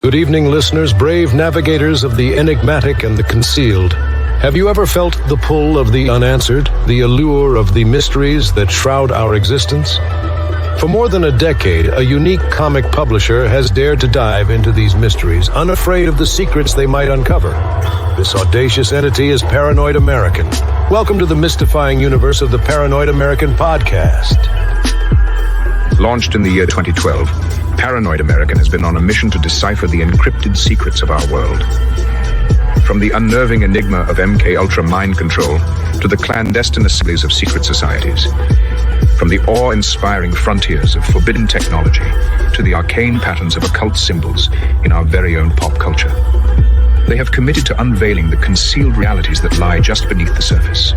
Good evening, listeners, brave navigators of the enigmatic and the concealed. Have you ever felt the pull of the unanswered, the allure of the mysteries that shroud our existence? For more than a decade, a unique comic publisher has dared to dive into these mysteries, unafraid of the secrets they might uncover. This audacious entity is Paranoid American. Welcome to the mystifying universe of the Paranoid American podcast. Launched in the year 2012, Paranoid American has been on a mission to decipher the encrypted secrets of our world. From the unnerving enigma of MK Ultra mind control to the clandestine assemblies of secret societies. From the awe-inspiring frontiers of forbidden technology to the arcane patterns of occult symbols in our very own pop culture. They have committed to unveiling the concealed realities that lie just beneath the surface.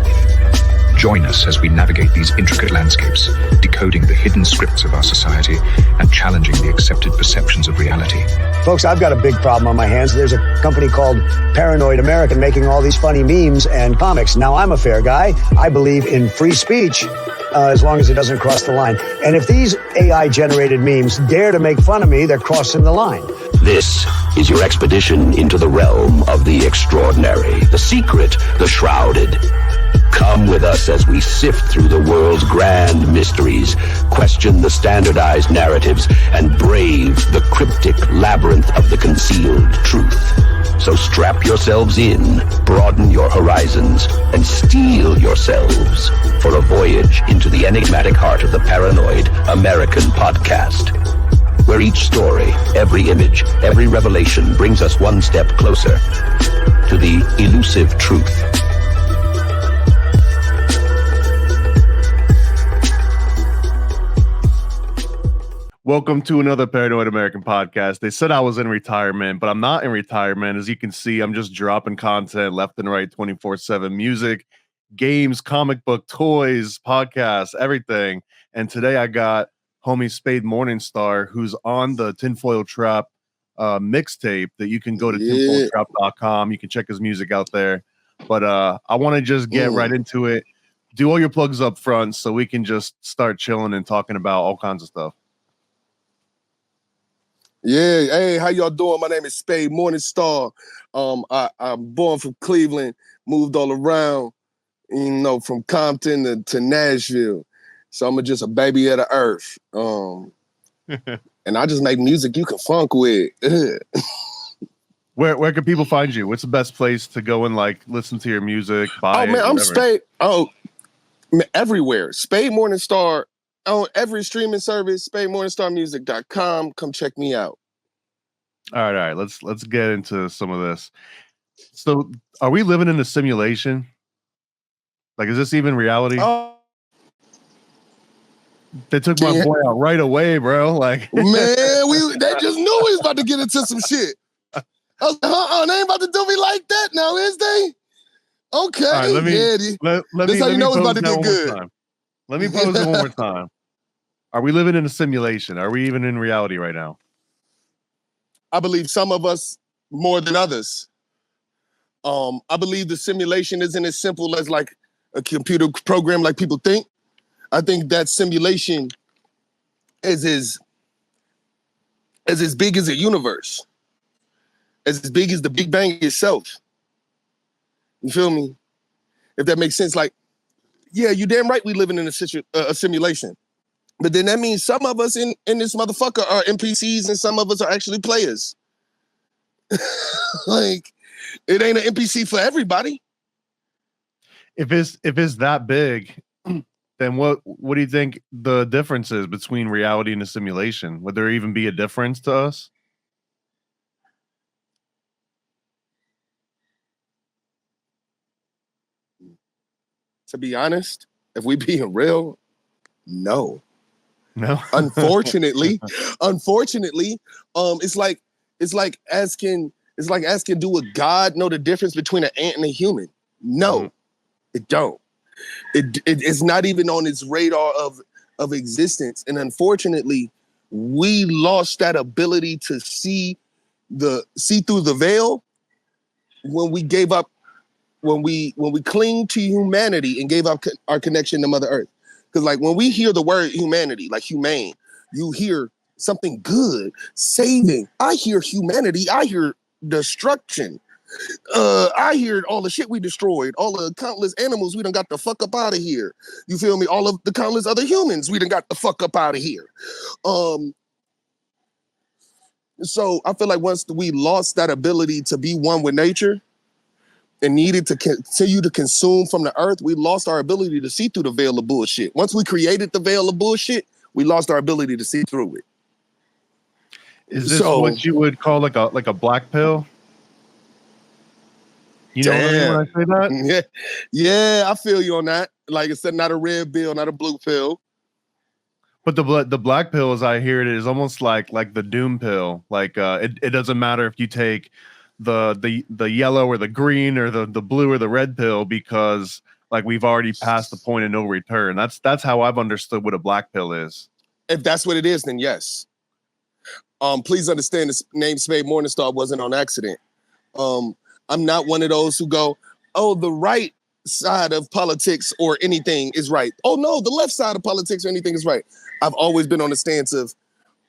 Join us as we navigate these intricate landscapes, decoding the hidden scripts of our society and challenging the accepted perceptions of reality. Folks, I've got a big problem on my hands. There's a company called Paranoid American making all these funny memes and comics. Now, I'm a fair guy. I believe in free speech as long as it doesn't cross the line. And if these AI-generated memes dare to make fun of me, they're crossing the line. This is your expedition into the realm of the extraordinary, the secret, the shrouded. Come with us as we sift through the world's grand mysteries, question the standardized narratives, and brave the cryptic labyrinth of the concealed truth. So strap yourselves in, broaden your horizons, and steel yourselves for a voyage into the enigmatic heart of the Paranoid American podcast, where each story, every image, every revelation brings us one step closer to the elusive truth. Welcome to another Paranoid American podcast. They said I was in retirement, but I'm not in retirement. As you can see, I'm just dropping content left and right, 24/7 music, games, comic book, toys, podcasts, everything. And today I got homie Spade Morningstar, who's on the Tinfoil Trap mixtape that you can go to tinfoiltrap.com. You can check his music out there. But I want to just get right into it. Do all your plugs up front so we can just start chilling and talking about all kinds of stuff. Yeah, hey, how y'all doing? My name is Spade Morningstar. I'm born from Cleveland, moved all around, from Compton to Nashville. So I'm just a baby of the earth. And I just make music you can funk with. Where can people find you? What's the best place to go and listen to your music? Buy man, I'm Spade. Everywhere. Spade Morningstar. On every streaming service, SpadeMorningstarMusic.com. Come check me out. All right. Let's get into some of this. So, are we living in a simulation? Is this even reality? They took my boy out right away, bro. Man, they just knew we was about to get into some shit. I was like, they ain't about to do me like that now, is they? Okay. All right, let this how you know it's about to get good. Let me pose it one more time. Are we living in a simulation? Are we even in reality right now? I believe some of us more than others. I believe the simulation isn't as simple as like a computer program like people think. I think that simulation is as big as a universe, as big as the Big Bang itself. You feel me? If that makes sense. Yeah, you damn right we living in a simulation. But then that means some of us in this motherfucker are NPCs and some of us are actually players. It ain't an NPC for everybody. If it's that big, then what do you think the difference is between reality and a simulation? Would there even be a difference to us? To be honest, if we being real, no. Unfortunately, it's like asking, do a god know the difference between an ant and a human? No, it don't. It's not even on its radar of existence. And unfortunately, we lost that ability to see through the veil when we gave up, when we cling to humanity and gave up our connection to Mother Earth. Because when we hear the word humanity, like humane, you hear something good, saving. I hear humanity. I hear destruction. I hear all the shit we destroyed, all the countless animals we done got the fuck up out of here. You feel me? All of the countless other humans we done got the fuck up out of here. So I feel like once we lost that ability to be one with nature and needed to continue to consume from the earth, we lost our ability to see through the veil of bullshit. Once we created the veil of bullshit, we lost our ability to see through it. Is this what you would call like a black pill? You know what I mean when I say that? Yeah, I feel you on that. Like I said, not a red pill, not a blue pill. But the black pill, as I hear it, is almost like the doom pill. Like it doesn't matter if you take the yellow or the green or the blue or the red pill, because like we've already passed the point of no return. That's how I've understood what a black pill is. If that's what it is, then yes. Please understand the name Spade Morningstar wasn't on accident. I'm not one of those who go, oh, the right side of politics or anything is right. Oh no, the left side of politics or anything is right. I've always been on the stance of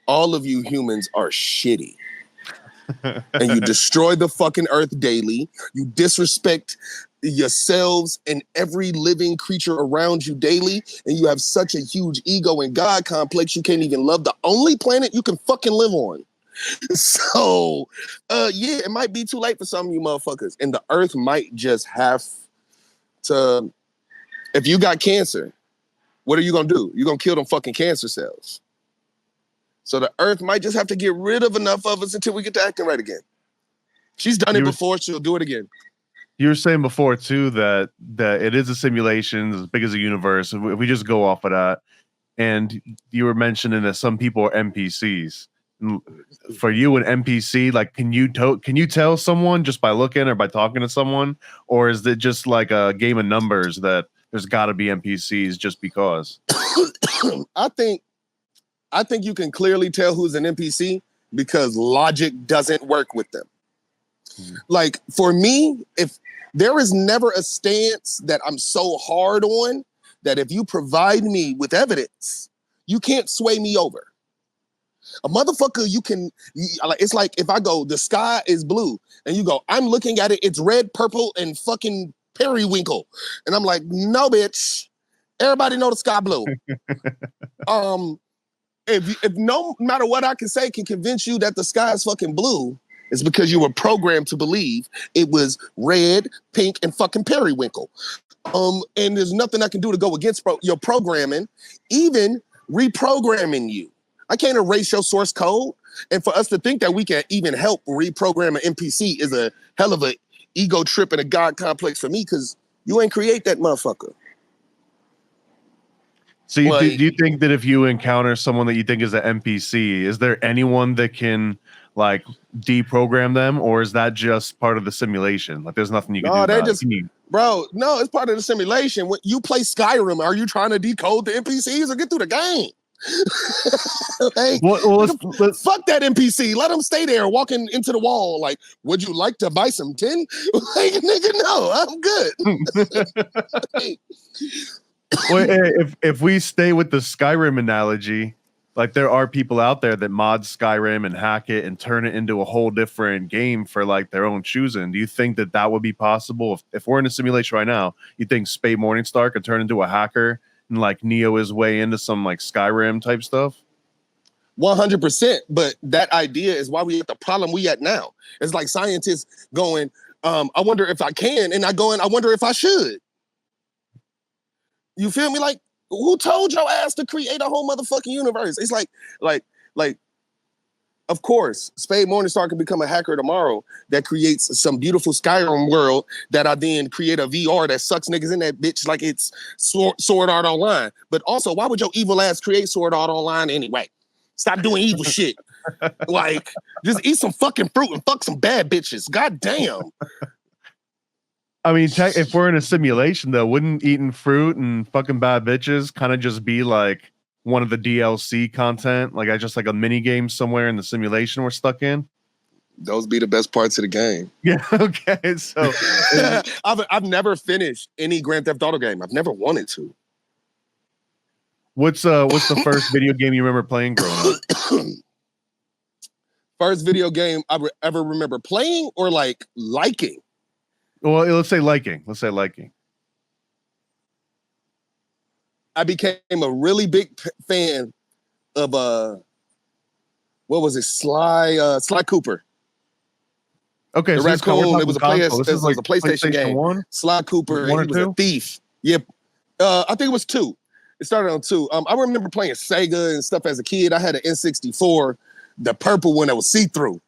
all of you humans are shitty. And you destroy the fucking earth daily. You disrespect yourselves and every living creature around you daily. And you have such a huge ego and God complex, you can't even love the only planet you can fucking live on. So, yeah, it might be too late for some of you motherfuckers. And the earth might just have to, if you got cancer, what are you going to do? You're going to kill them fucking cancer cells. So the earth might just have to get rid of enough of us until we get to acting right again. She's done it before. She'll do it again. You were saying before, too, that it is a simulation as big as a universe. If we just go off of that, and you were mentioning that some people are NPCs. For you, an NPC, like, can you tell someone just by looking or by talking to someone, or is it just like a game of numbers that there's got to be NPCs just because? I think you can clearly tell who's an NPC because logic doesn't work with them. Like for me, if there is never a stance that I'm so hard on that if you provide me with evidence, you can't sway me over. A motherfucker, it's like if I go, the sky is blue, and you go, I'm looking at it, it's red, purple, and fucking periwinkle. And I'm like, no, bitch. Everybody know the sky blue. If no matter what I can say can convince you that the sky is fucking blue, it's because you were programmed to believe it was red, pink, and fucking periwinkle. And there's nothing I can do to go against your programming, even reprogramming you. I can't erase your source code. And for us to think that we can even help reprogram an NPC is a hell of a ego trip and a God complex for me, because you ain't create that motherfucker. So do you think that if you encounter someone that you think is an NPC, is there anyone that can like deprogram them, or is that just part of the simulation? Like there's nothing you can do about it? Bro, no, it's part of the simulation. When you play Skyrim, are you trying to decode the NPCs or get through the game? Hey, fuck that NPC. Let them stay there walking into the wall. Like, would you like to buy some tin? Like, nigga, no, I'm good. Hey. Well, if we stay with the Skyrim analogy, like there are people out there that mod Skyrim and hack it and turn it into a whole different game for like their own choosing. Do you think that would be possible? If we're in a simulation right now, you think Spade Morningstar could turn into a hacker and like Neo his way into some like Skyrim type stuff? 100%. But that idea is why we at the problem we at now. It's like scientists going, I wonder if I can, and I wonder if I should. You feel me? Like, who told your ass to create a whole motherfucking universe? It's like, of course, Spade Morningstar can become a hacker tomorrow that creates some beautiful Skyrim world that I then create a VR that sucks niggas in that bitch like it's Sword Art Online. But also, why would your evil ass create Sword Art Online anyway? Stop doing evil shit. Like, just eat some fucking fruit and fuck some bad bitches. God damn. I mean, if we're in a simulation, though, wouldn't eating fruit and fucking bad bitches kind of just be like one of the DLC content? Like, just like a mini game somewhere in the simulation we're stuck in? Those be the best parts of the game. Yeah, okay. So I've never finished any Grand Theft Auto game. I've never wanted to. What's the first video game you remember playing growing up? First video game I ever remember playing or like liking? Well, let's say liking. I became a really big fan of what was it? Sly Cooper. Okay, The so raccoon. It was a PlayStation game. 1? Sly Cooper. One And he or was two? a thief. Yep. I think it was 2. It started on 2. I remember playing Sega and stuff as a kid. I had an N64, the purple one that was see-through.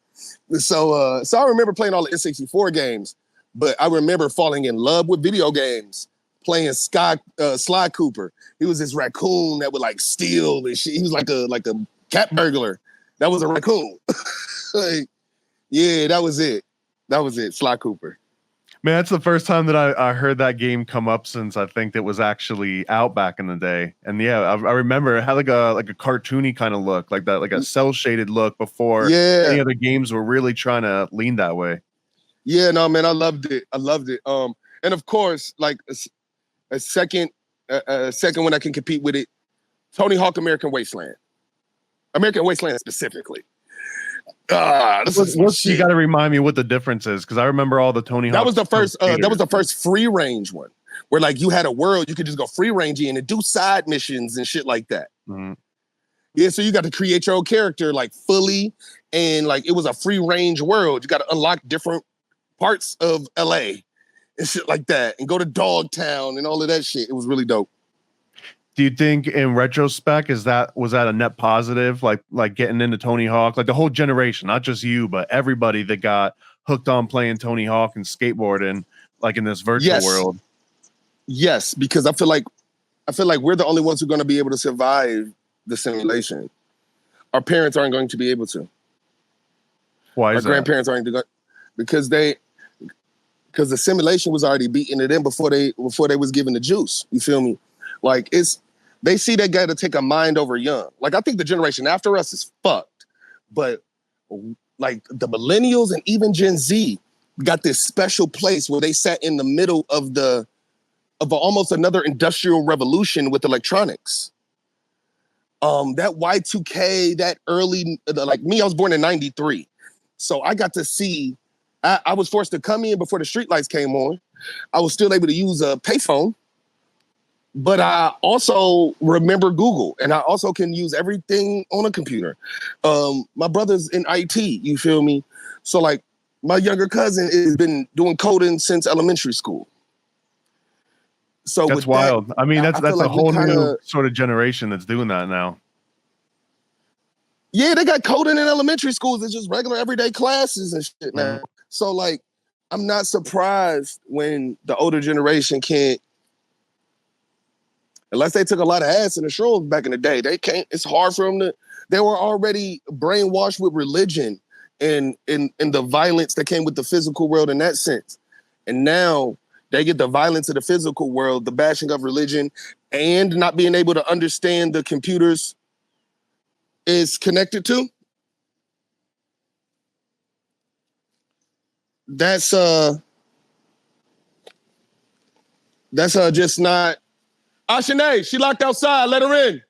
So I remember playing all the N64 games, but I remember falling in love with video games, playing Sly Cooper. He was this raccoon that would like steal and shit. He was like a cat burglar. That was a raccoon. Like, yeah, that was it. Sly Cooper. Man, that's the first time that I heard that game come up since I think it was actually out back in the day. And yeah, I remember it had like a cartoony kind of look, like that, like a cell shaded look before any other games were really trying to lean that way. Yeah, no, man, I loved it. And of course, like a second one I can compete with it, Tony Hawk American Wasteland. American Wasteland specifically. You got to remind me what the difference is, because I remember all the Tony Hawk. That was the first free range one, where like you had a world you could just go free range in and do side missions and shit like that. Mm-hmm. Yeah, so you got to create your own character like fully, and like it was a free range world. You got to unlock different parts of LA and shit like that, and go to Dogtown and all of that shit. It was really dope. Do you think, in retrospect, was that a net positive? Like getting into Tony Hawk, like the whole generation, not just you, but everybody that got hooked on playing Tony Hawk and skateboarding, like in this virtual world. Yes, because I feel like we're the only ones who are going to be able to survive the simulation. Our parents aren't going to be able to. Why is Our grandparents aren't going because the simulation was already beating it in before they was given the juice. You feel me? Like they see that guy to take a mind over young. Like I think the generation after us is fucked, but like the millennials and even Gen Z got this special place where they sat in the middle of almost another industrial revolution with electronics. That Y2K, that early, like me, I was born in 93. So I got to see, I was forced to come in before the streetlights came on. I was still able to use a payphone, but I also remember Google, and I also can use everything on a computer. My brother's in IT, you feel me? So like my younger cousin has been doing coding since elementary school. So that's wild. I mean, that's a whole new sort of generation that's doing that now. Yeah, they got coding in elementary schools. It's just regular everyday classes and shit now. So like, I'm not surprised when the older generation can't, unless they took a lot of ass in the shrooms back in the day. They can't. It's hard for them to. They were already brainwashed with religion and the violence that came with the physical world in that sense, and now they get the violence of the physical world, the bashing of religion, and not being able to understand the computers is connected to. That's just not. Shanae, she locked outside. Let her in.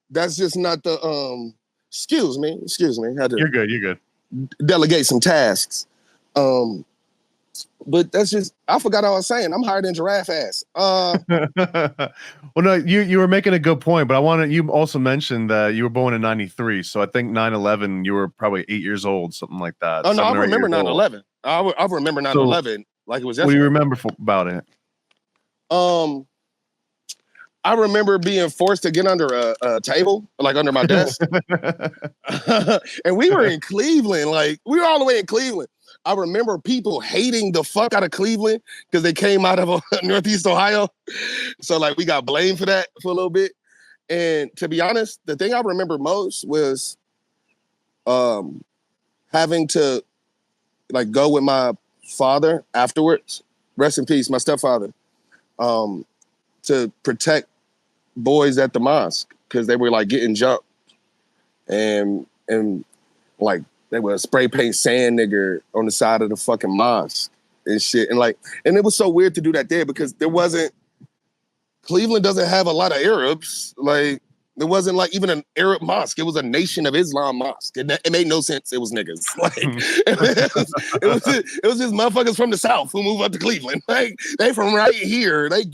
That's just not the excuse me. Had to You're good. Delegate some tasks. But that's just, I forgot what I was saying. I'm higher than giraffe ass. Well, no, you were making a good point, but you also mentioned that you were born in 93. So I think 9/11, you were probably 8 years old, something like that. Oh, no, I remember 9/11. I remember 9/11 like it was yesterday. What do you remember about it? I remember being forced to get under a table, like under my desk. And we were in Cleveland. Like, we were all the way in Cleveland. I remember people hating the fuck out of Cleveland because they came out of Northeast Ohio. So, like, we got blamed for that for a little bit. And to be honest, the thing I remember most was having to, like, go with my father afterwards. Rest in peace, my stepfather. To protect boys at the mosque because they were like getting jumped and like they would spray paint sand nigger on the side of the fucking mosque and shit. And it was so weird to do that there because Cleveland doesn't have a lot of Arabs. Like, there wasn't like even an Arab mosque. It was a Nation of Islam mosque. It made no sense. It was niggas. Like, it was just motherfuckers from the South who moved up to Cleveland. Like, they from right here. They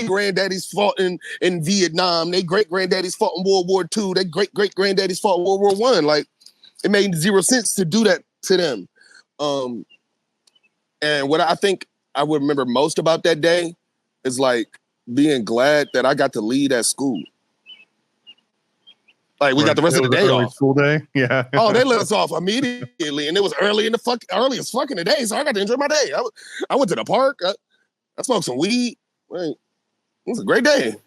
granddaddies fought in Vietnam. They great granddaddies fought in World War II. They great granddaddies fought in World War I. Like, it made zero sense to do that to them. And what I think I would remember most about that day is like being glad that I got to lead at school. Like, we got the rest of the day off. School day, yeah. Oh, they let us off immediately, and it was early as fuck in the day, so I got to enjoy my day. I went to the park. I smoked some weed. Like, it was a great day.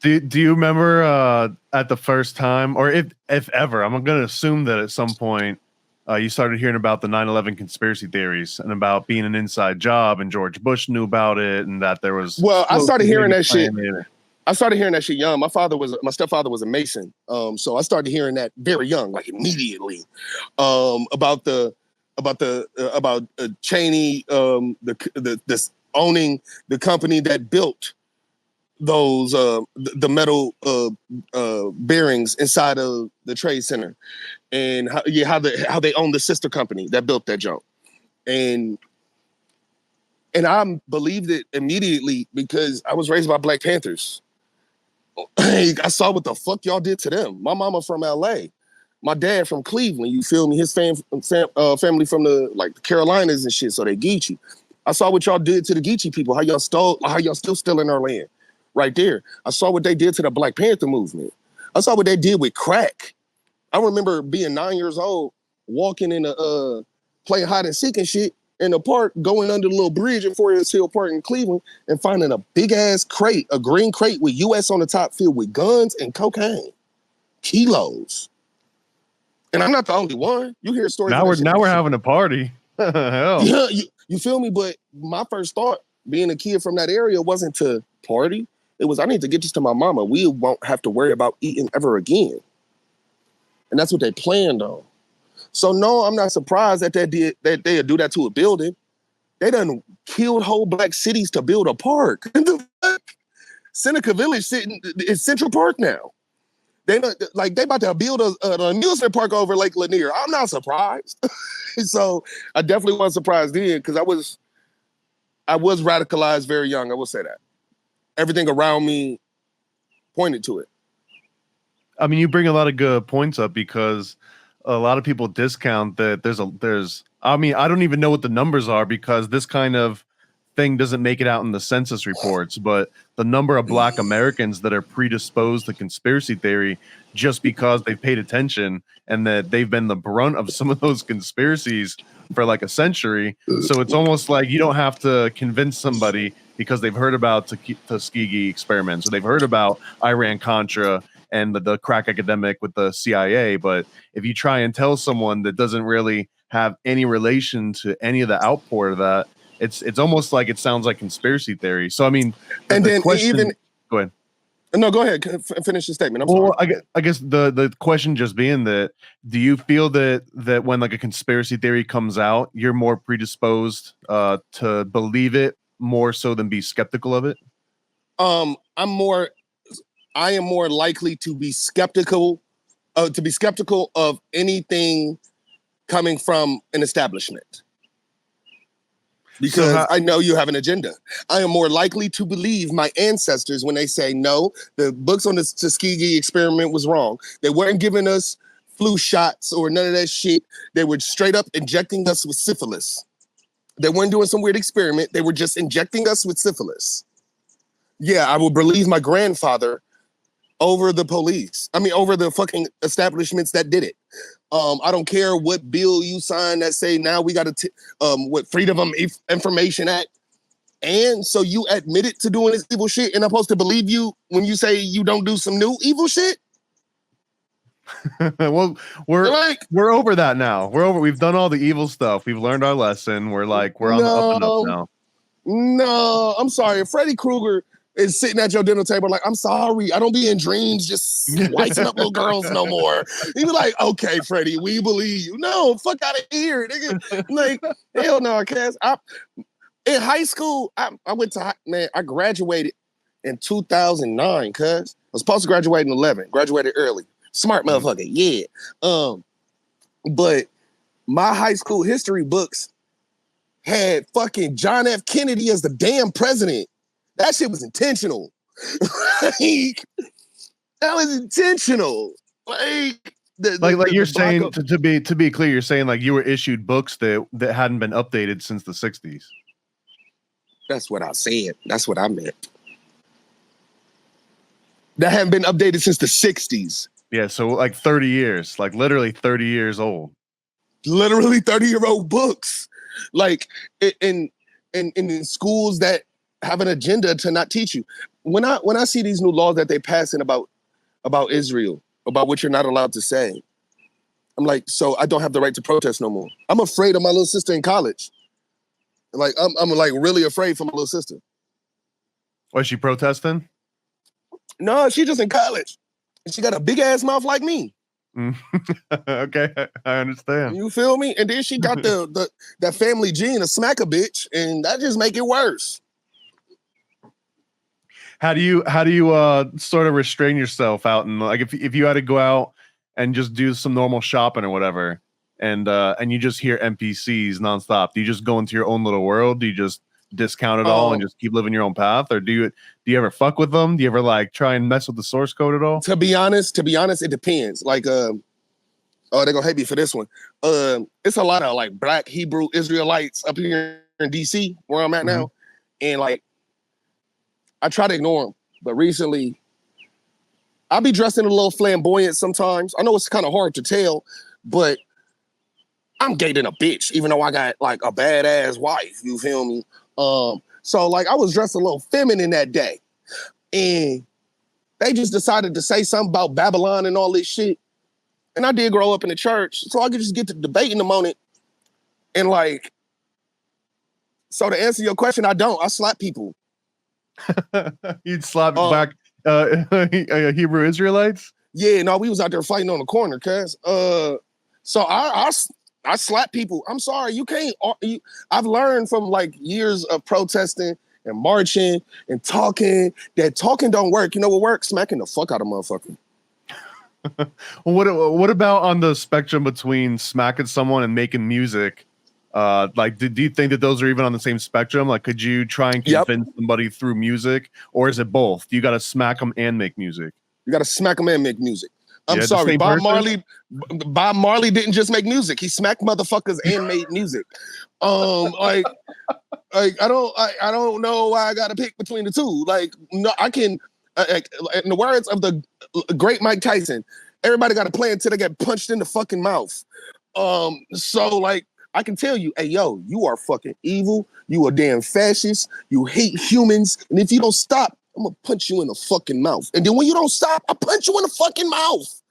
Do you remember at the first time, or if ever, I'm going to assume that at some point you started hearing about the 9/11 conspiracy theories and about being an inside job, and George Bush knew about it, and that there was. Well, I started hearing that shit. I started hearing that shit young. My stepfather was a Mason, so I started hearing that very young, like immediately, about Cheney, this owning the company that built those the metal bearings inside of the Trade Center, and how they own the sister company that built that junk, and I believed it immediately because I was raised by Black Panthers. I saw what the fuck y'all did to them. My mama from LA, my dad from Cleveland. You feel me? His family from the Carolinas and shit. So they Geechee. I saw what y'all did to the Geechee people. How y'all still stealing our land, right there. I saw what they did to the Black Panther movement. I saw what they did with crack. I remember being 9 years old, walking in playing hide and seek and shit in the park, going under the little bridge at Forest Hill Park in Cleveland and finding a big ass crate, a green crate with US on the top filled with guns and cocaine. Kilos. And I'm not the only one. You hear stories. Now we're having a party. Hell. Yeah, you feel me? But my first thought, being a kid from that area, wasn't to party. It was, I need to get this to my mama. We won't have to worry about eating ever again. And that's what they planned on. So no, I'm not surprised that they'd do that to a building. They done killed whole black cities to build a park. Seneca Village sitting in Central Park now. They about to build an amusement park over Lake Lanier. I'm not surprised. So I definitely wasn't surprised then because I was radicalized very young. I will say that. Everything around me pointed to it. I mean, you bring a lot of good points up because a lot of people discount that there's I mean, I don't even know what the numbers are because this kind of thing doesn't make it out in the census reports, but the number of Black Americans that are predisposed to conspiracy theory just because they've paid attention and that they've been the brunt of some of those conspiracies for like a century. So it's almost like you don't have to convince somebody because they've heard about Tuskegee experiments or they've heard about Iran-Contra and the crack epidemic with the CIA. But if you try and tell someone that doesn't really have any relation to any of the outpour of that, it's almost like it sounds like conspiracy theory. So, I mean, go ahead. No, go ahead. Finish the statement. I'm sorry. I guess the question just being that, do you feel that when like a conspiracy theory comes out, you're more predisposed to believe it more so than be skeptical of it? I am more likely to be skeptical of anything coming from an establishment. Because I know you have an agenda. I am more likely to believe my ancestors when they say, no, the books on the Tuskegee experiment was wrong. They weren't giving us flu shots or none of that shit. They were straight up injecting us with syphilis. They weren't doing some weird experiment. They were just injecting us with syphilis. Yeah, I will believe my grandfather over the police. I mean, over the fucking establishments that did it. I don't care what bill you sign that say now we got what Freedom of Information Act. And so you admitted to doing this evil shit and I'm supposed to believe you when you say you don't do some new evil shit? Well, we're over that now. We've done all the evil stuff. We've learned our lesson. We're on the up and up now. No, I'm sorry. Freddy Krueger is sitting at your dinner table like, I'm sorry, I don't be in dreams just slicing up little girls no more. You be like, okay, Freddie, we believe you. No, fuck out of here, nigga. Like, hell no, cuz. In high school, I went to, man, I graduated in 2009, cuz. I was supposed to graduate in 11, graduated early. Smart motherfucker, yeah. But my high school history books had fucking John F. Kennedy as the damn president. That shit was intentional. Like, that was intentional. Like you're saying to be clear, you're saying like you were issued books that hadn't been updated since the 60s. That's what I said. That's what I meant. That hadn't been updated since the 60s. Yeah, so like 30 years, like literally 30 years old. Literally 30-year-old books. Like in schools that have an agenda to not teach you. When I see these new laws that they passing about Israel, about what you're not allowed to say, I'm like, so I don't have the right to protest no more. I'm afraid of my little sister in college. Like I'm like really afraid for my little sister. Was she protesting? No, she just in college. And she got a big ass mouth like me. Okay, I understand. You feel me? And then she got that family gene to smack a bitch, and that just make it worse. How do you sort of restrain yourself out, and like if you had to go out and just do some normal shopping or whatever, and you just hear NPCs nonstop, do you just go into your own little world? Do you just discount it all and just keep living your own path, or do you ever fuck with them? Do you ever like try and mess with the source code at all? To be honest, it depends. Like they're gonna hate me for this one. It's a lot of like Black Hebrew Israelites up here in DC where I'm at now, and like I try to ignore them, but recently I'll be dressed in a little flamboyant sometimes. I know it's kind of hard to tell, but I'm gay than a bitch, even though I got like a badass wife. You feel me? So like I was dressed a little feminine that day, and they just decided to say something about Babylon and all this shit. And I did grow up in the church, so I could just get to debating the moment. And like, so to answer your question, I slap people. You'd slap Black Hebrew Israelites? Yeah, no, we was out there fighting on the corner, cuz. So I slap people. I'm sorry, you can't. I've learned from like years of protesting and marching and talking that talking don't work. You know what works? Smacking the fuck out of motherfucker. Well, what about on the spectrum between smacking someone and making music? Like, do you think that those are even on the same spectrum? Like, could you try and convince somebody through music, or is it both? You got to smack them and make music. You got to smack them and make music. I'm sorry, Bob Marley didn't just make music. He smacked motherfuckers and made music. Like I don't know why I got to pick between the two. Like, no, I can. In the words of the great Mike Tyson, everybody got to play until they get punched in the fucking mouth. So like, I can tell you, hey, yo, you are fucking evil. You a damn fascist. You hate humans. And if you don't stop, I'm gonna punch you in the fucking mouth. And then when you don't stop, I punch you in the fucking mouth.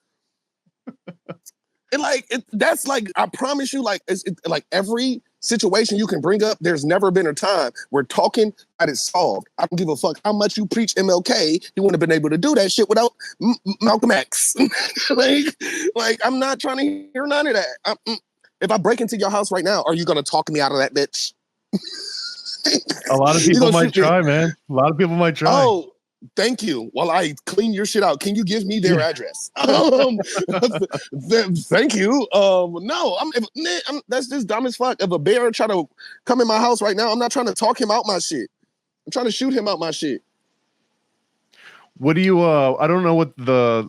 And like, that's like, I promise you, like, like every situation you can bring up, there's never been a time where talking got it solved. I don't give a fuck how much you preach MLK. You wouldn't have been able to do that shit without Malcolm X. like, I'm not trying to hear none of that. If I break into your house right now, are you gonna talk me out of that bitch? A lot of people might try, man. A lot of people might try. Oh, thank you. While I clean your shit out, can you give me their address? Thank you. No, that's just dumb as fuck. If a bear try to come in my house right now, I'm not trying to talk him out my shit. I'm trying to shoot him out my shit. What do you? I don't know what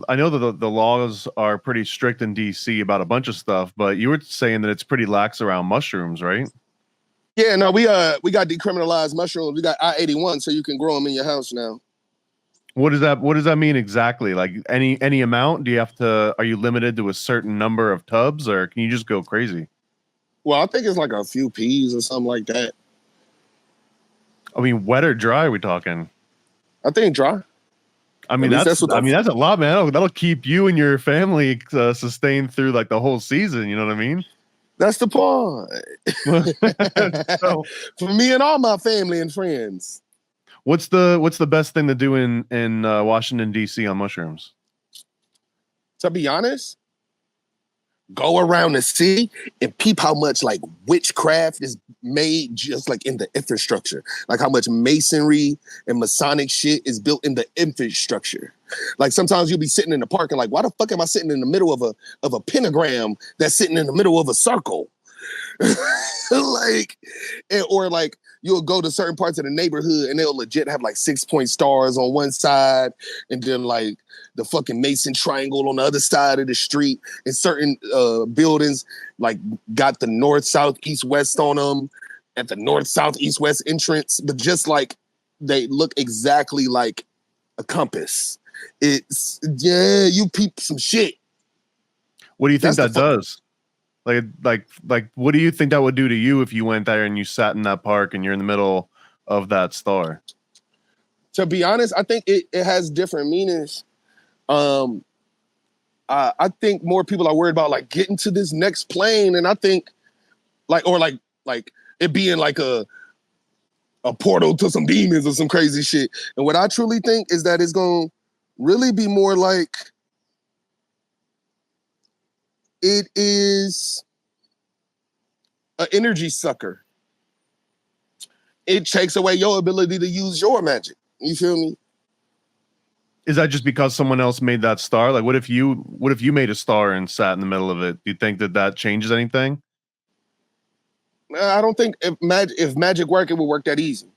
I know that the laws are pretty strict in DC about a bunch of stuff, but you were saying that it's pretty lax around mushrooms, right? Yeah, no, we got decriminalized mushrooms. We got I-81, so you can grow them in your house now. What does that mean exactly? Like any amount? Do you have to? Are you limited to a certain number of tubs, or can you just go crazy? Well, I think it's like a few P's or something like that. I mean, wet or dry? Are we talking? I think dry. I mean, that's a lot, man. That'll keep you and your family sustained through like the whole season. You know what I mean? That's the point. So, for me and all my family and friends. What's the best thing to do in Washington D.C. on mushrooms? To be honest, go around the city and peep how much like witchcraft is made just like in the infrastructure. Like how much masonry and Masonic shit is built in the infrastructure. Like sometimes you'll be sitting in the park and like, why the fuck am I sitting in the middle of a pentagram that's sitting in the middle of a circle? Like, or like you'll go to certain parts of the neighborhood and they'll legit have like 6-point stars on one side and then like the fucking Mason triangle on the other side of the street. And certain buildings like got the north, south, east, west on them at the north, south, east, west entrance, but just like they look exactly like a compass. It's, yeah, you peep some shit. What do you think that does? Like, what do you think that would do to you if you went there and you sat in that park and you're in the middle of that star? To be honest, I think it has different meanings. I think more people are worried about like getting to this next plane, and I think like it being like a portal to some demons or some crazy shit. And what I truly think is that it's gonna really be more like it is an energy sucker. It takes away your ability to use your magic. You feel me? Is that just because someone else made that star? Like, what if you made a star and sat in the middle of it? Do you think that changes anything? I don't think if magic worked, it would work that easy.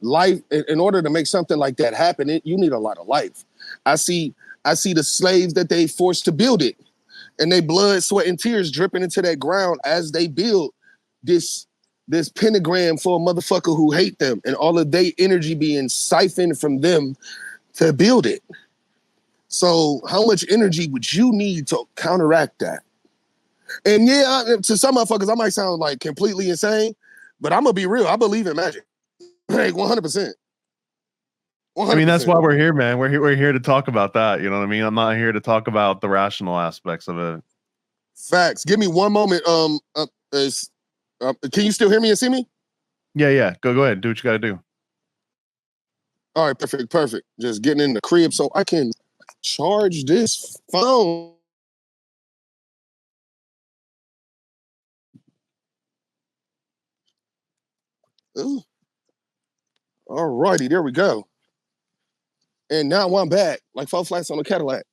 Life, in order to make something like that happen, you need a lot of life. I see the slaves that they forced to build it, and they blood, sweat, and tears dripping into that ground as they build this pentagram for a motherfucker who hate them, and all of their energy being siphoned from them to build it. So how much energy would you need to counteract that? And yeah, to some motherfuckers, I might sound like completely insane, but I'm gonna be real. I believe in magic, like 100%. I mean, that's why we're here, man. We're here to talk about that. You know what I mean? I'm not here to talk about the rational aspects of it. Facts. Give me one moment. Can you still hear me and see me? Yeah. Go ahead. Do what you got to do. All right, perfect. Just getting in the crib so I can charge this phone. Ooh. All righty, there we go. And now I'm back, like 4 flats on a Cadillac.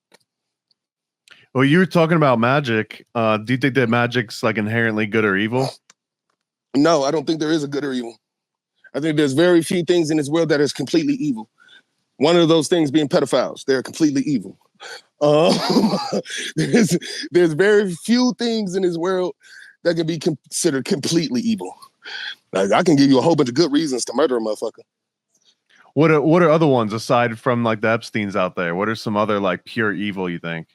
Well, you were talking about magic. Do you think that magic's like inherently good or evil? No, I don't think there is a good or evil. I think there's very few things in this world that is completely evil. One of those things being pedophiles. They're completely evil. There's very few things in this world that can be considered completely evil. Like, I can give you a whole bunch of good reasons to murder a motherfucker. What are other ones aside from like the Epsteins out there? What are some other like pure evil you think?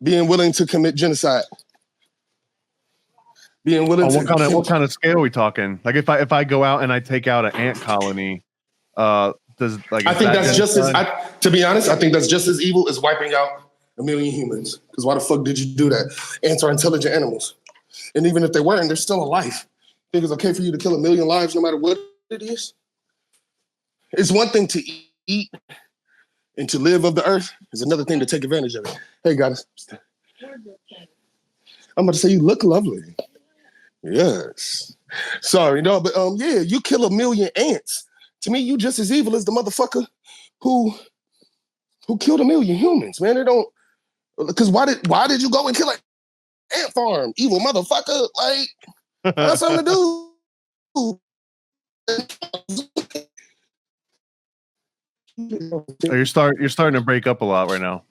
Being willing to commit genocide. Being willing to what kind of scale are we talking? Like if I go out and I take out an ant colony, does like I think that's just as to be honest, I think that's just as evil as wiping out 1 million humans. Because why the fuck did you do that? Ants are intelligent animals. And even if they weren't, they're still alive. Think it's okay for you to kill 1 million lives no matter what it is? It's one thing to eat and to live of the earth. It's another thing to take advantage of it. Hey, guys. I'm about to say you look lovely. Yes. Sorry, no, but yeah, you kill 1 million ants. To me, you just as evil as the motherfucker who killed 1 million humans, man. They don't, because why did you go and kill an ant farm? Evil motherfucker. Like, that's something to do. You're starting to break up a lot right now.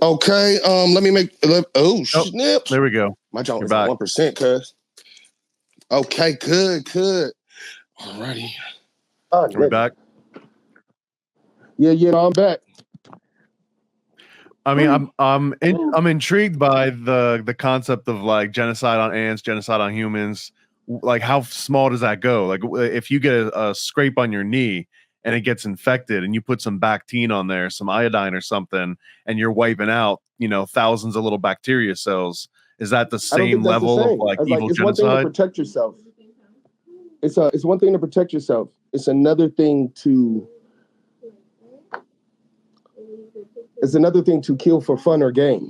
Okay, let me make. Snip! There we go. My jaw is at 1%, cuz. Okay, good. Alrighty. Are we back? Yeah, I'm back. I mean, I'm intrigued by the concept of like genocide on ants, genocide on humans. Like, how small does that go? Like, if you get a scrape on your knee and it gets infected, and you put some Bactine on there, some iodine or something, and you're wiping out, thousands of little bacteria cells, Is that the I don't same think that's the level of same. like It's like evil it's one thing to genocide? protect yourself. It's one thing to protect yourself. It's another thing to kill for fun or gain.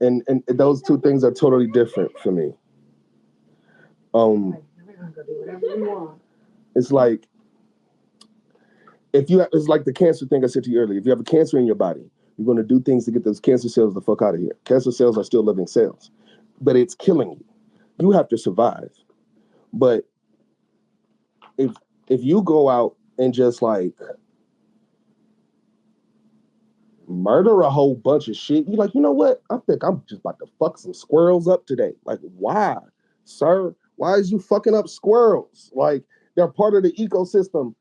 And those two things are totally different for me. It's like it's like the cancer thing I said to you earlier. If you have a cancer in your body, you're going to do things to get those cancer cells the fuck out of here. Cancer cells are still living cells, but it's killing you. You have to survive. But if you go out and just like murder a whole bunch of shit, you're like, you know what? I think I'm just about to fuck some squirrels up today. Like, why, sir? Why is you fucking up squirrels? Like, they're part of the ecosystem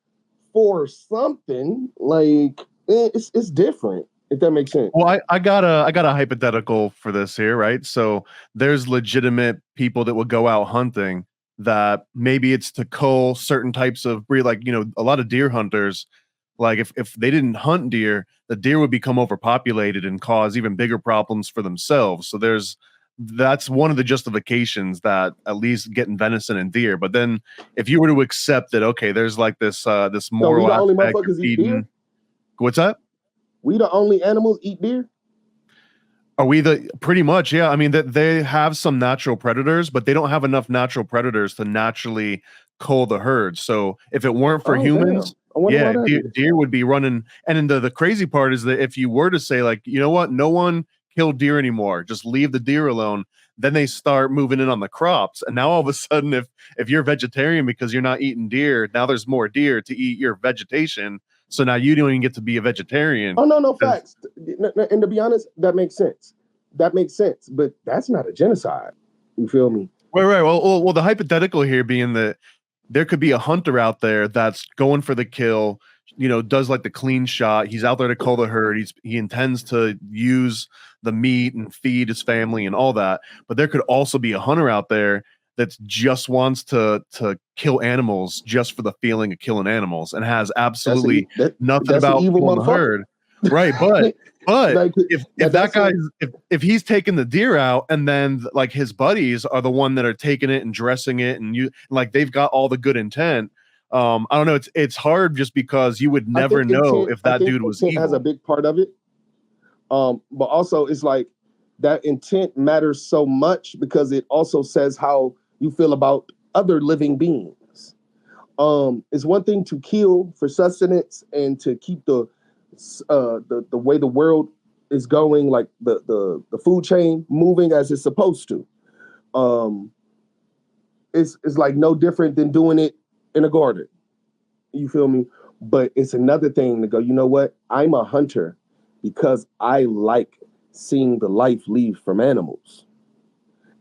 for something. Like, it's different, if that makes sense. Well, I got a hypothetical for this here, right? So there's legitimate people that will go out hunting that maybe it's to cull certain types of breed, like, you know, a lot of deer hunters, like if they didn't hunt deer, the deer would become overpopulated and cause even bigger problems for themselves. So that's one of the justifications that at least getting venison and deer. But then if you were to accept that, okay, there's like this moral So we the only aspect of motherfuckers eat feeding. deer? What's that? We the only animals eat deer? Are we pretty much? Yeah. I mean, that they have some natural predators, but they don't have enough natural predators to naturally cull the herd. So if it weren't for humans, I wonder why yeah, that is. deer would be running. And then the crazy part is that if you were to say, like, you know what, no one kill deer anymore, just leave the deer alone, then they start moving in on the crops. And now all of a sudden, if you're vegetarian because you're not eating deer, now there's more deer to eat your vegetation. So now you don't even get to be a vegetarian. Oh, no, facts. And to be honest, that makes sense. But that's not a genocide. You feel me? Right. Well, the hypothetical here being that there could be a hunter out there that's going for the kill, you know, does like the clean shot. He's out there to cull the herd. He intends to use the meat and feed his family and all that. But there could also be a hunter out there that just wants to kill animals just for the feeling of killing animals and has absolutely nothing that's an about evil killing the motherfucker. herd. Right, but Like, if that guy if he's taking the deer out and then like his buddies are the one that are taking it and dressing it and you like they've got all the good intent. I don't know. It's hard just because you would never know if that dude was evil. Has a big part of it. But also it's like that intent matters so much because it also says how you feel about other living beings. It's one thing to kill for sustenance and to keep the way the world is going, like the food chain moving as it's supposed to. It's like no different than doing it in a garden. You feel me? But it's another thing to go, you know what? I'm a hunter because I like seeing the life leave from animals.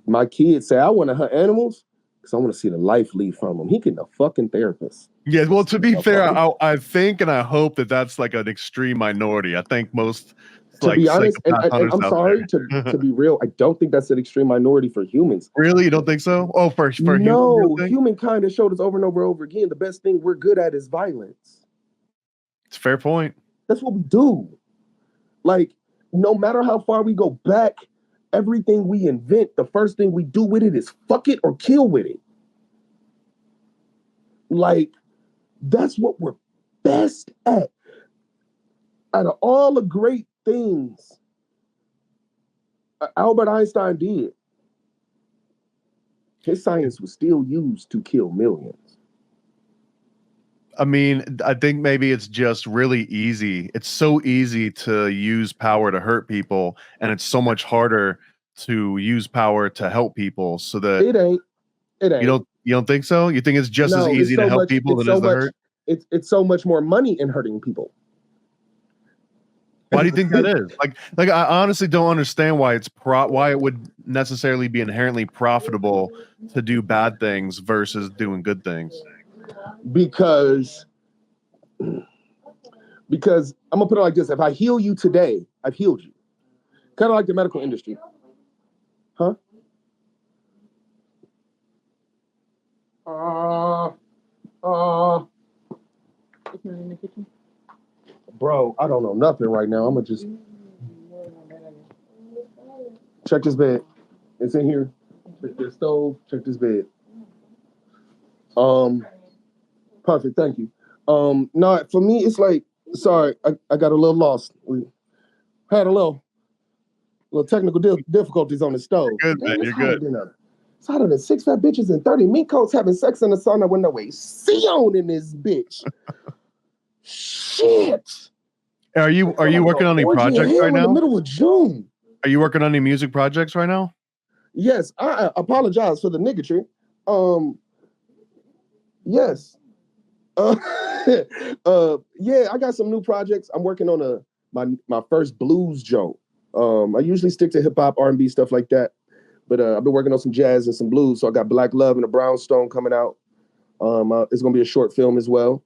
My kids say, I want to hunt animals because I want to see the life leave from them. He can a fucking therapist. Yeah, well, to be fair, I think and I hope that that's like an extreme minority. I think most, to be honest, and I'm sorry to be real, I don't think that's an extreme minority for humans. Really? You don't think so? Oh, for no, humankind has showed us over and over again the best thing we're good at is violence. It's a fair point. That's what we do. Like, no matter how far we go back, everything we invent, the first thing we do with it is fuck it or kill with it. Like, that's what we're best at. Out of all the great things Albert Einstein did, his science was still used to kill millions. I mean, I think maybe it's just really easy. It's so easy to use power to hurt people, and it's so much harder to use power to help people. So that it ain't. You don't think so? You think it's just as easy to help people than it is to hurt? It's so much more money in hurting people. Why do you think that is? Like I honestly don't understand why why it would necessarily be inherently profitable to do bad things versus doing good things. Because I'm gonna put it like this: if I heal you today, I've healed you. Kind of like the medical industry, huh? In the kitchen. Bro, I don't know nothing right now. I'm gonna just. Check this bed. It's in here. Check this stove. Check this bed. Perfect. Thank you. No, for me, it's like, sorry, I got a little lost. We had a little technical difficulties on the stove. You're good, man. You're good. It's hotter than 6 fat bitches and 30 meat coats having sex in the sauna with no AC on in this bitch. Shit. Are you working on any projects right now? In the middle of June. Are you working on any music projects right now? Yes, I apologize for the niggatry. Yes. Yeah, I got some new projects. I'm working on my first blues joint. I usually stick to hip hop, R&B, stuff like that. But I've been working on some jazz and some blues. So I got Black Love and a Brownstone coming out. It's gonna be a short film as well.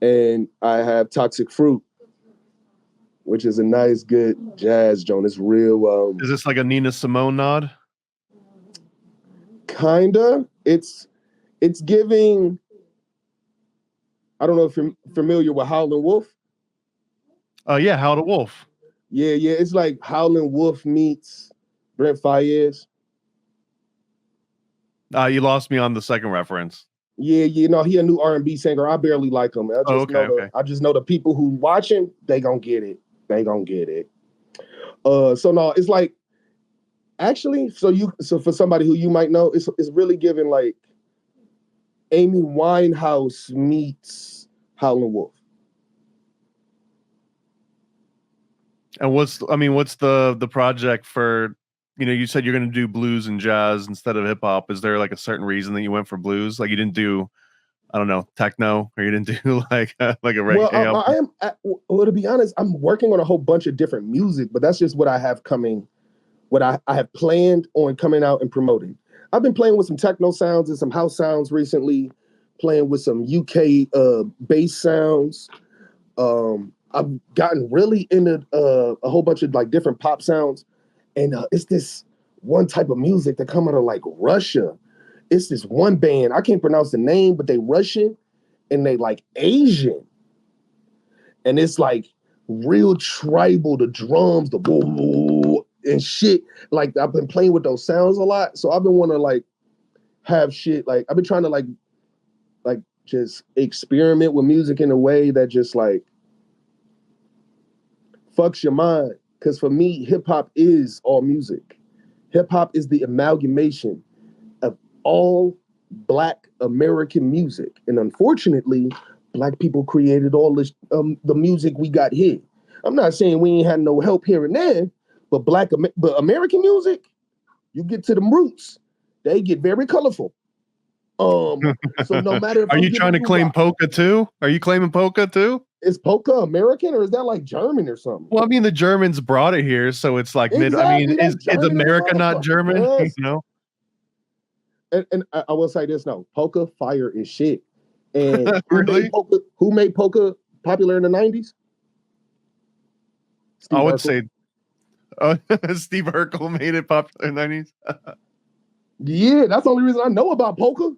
And I have Toxic Fruit, which is a nice, good jazz joint. It's real. Is this like a Nina Simone nod? Kinda. It's giving. I don't know if you're familiar with Howlin' Wolf. Yeah, Howlin' Wolf. Yeah. It's like Howlin' Wolf meets Brent Faiyaz. You lost me on the second reference. Yeah, he a new R&B singer. I barely like him. I just know the people who watching, they gonna get it. So no, it's like actually, so for somebody who you might know, it's really giving like Amy Winehouse meets Howlin' Wolf. And what's the project for, you said you're going to do blues and jazz instead of hip hop. Is there like a certain reason that you went for blues? Like you didn't do, I don't know, techno, or you didn't do like a reggae? Well, to be honest, I'm working on a whole bunch of different music, but that's just what I have coming, what I have planned on coming out and promoting. I've been playing with some techno sounds and some house sounds recently, playing with some UK bass sounds. I've gotten really into a whole bunch of like different pop sounds. And it's this one type of music that come out of like Russia. It's this one band. I can't pronounce the name, but they Russian and they like Asian. And it's like real tribal, the drums, the boo and shit. Like I've been playing with those sounds a lot. So I've been wanting to like have shit. Like I've been trying to like just experiment with music in a way that just like fucks your mind. Because for me, hip hop is all music. Hip hop is the amalgamation of all Black American music. And unfortunately, Black people created all this, the music we got here. I'm not saying we ain't had no help here and there, but but American music, you get to the roots, they get very colorful. So no matter if Are you trying to claim polka too? Are you claiming polka too? Is polka American or is that like German or something? Well, I mean, the Germans brought it here, so it's like is America not German? Yes. And I will say this: no, polka fire is shit. And really, who made polka popular in the 90s? I would say Steve Urkel made it popular in the 90s. Yeah, that's the only reason I know about polka.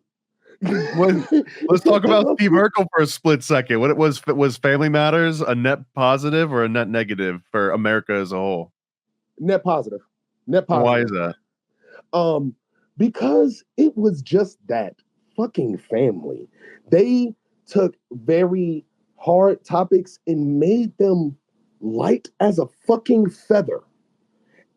Let's talk about Steve Urkel for a split second. What it was Family Matters a net positive or a net negative for America as a whole? Net positive. Why is that? Because it was just that fucking family. They took very hard topics and made them light as a fucking feather.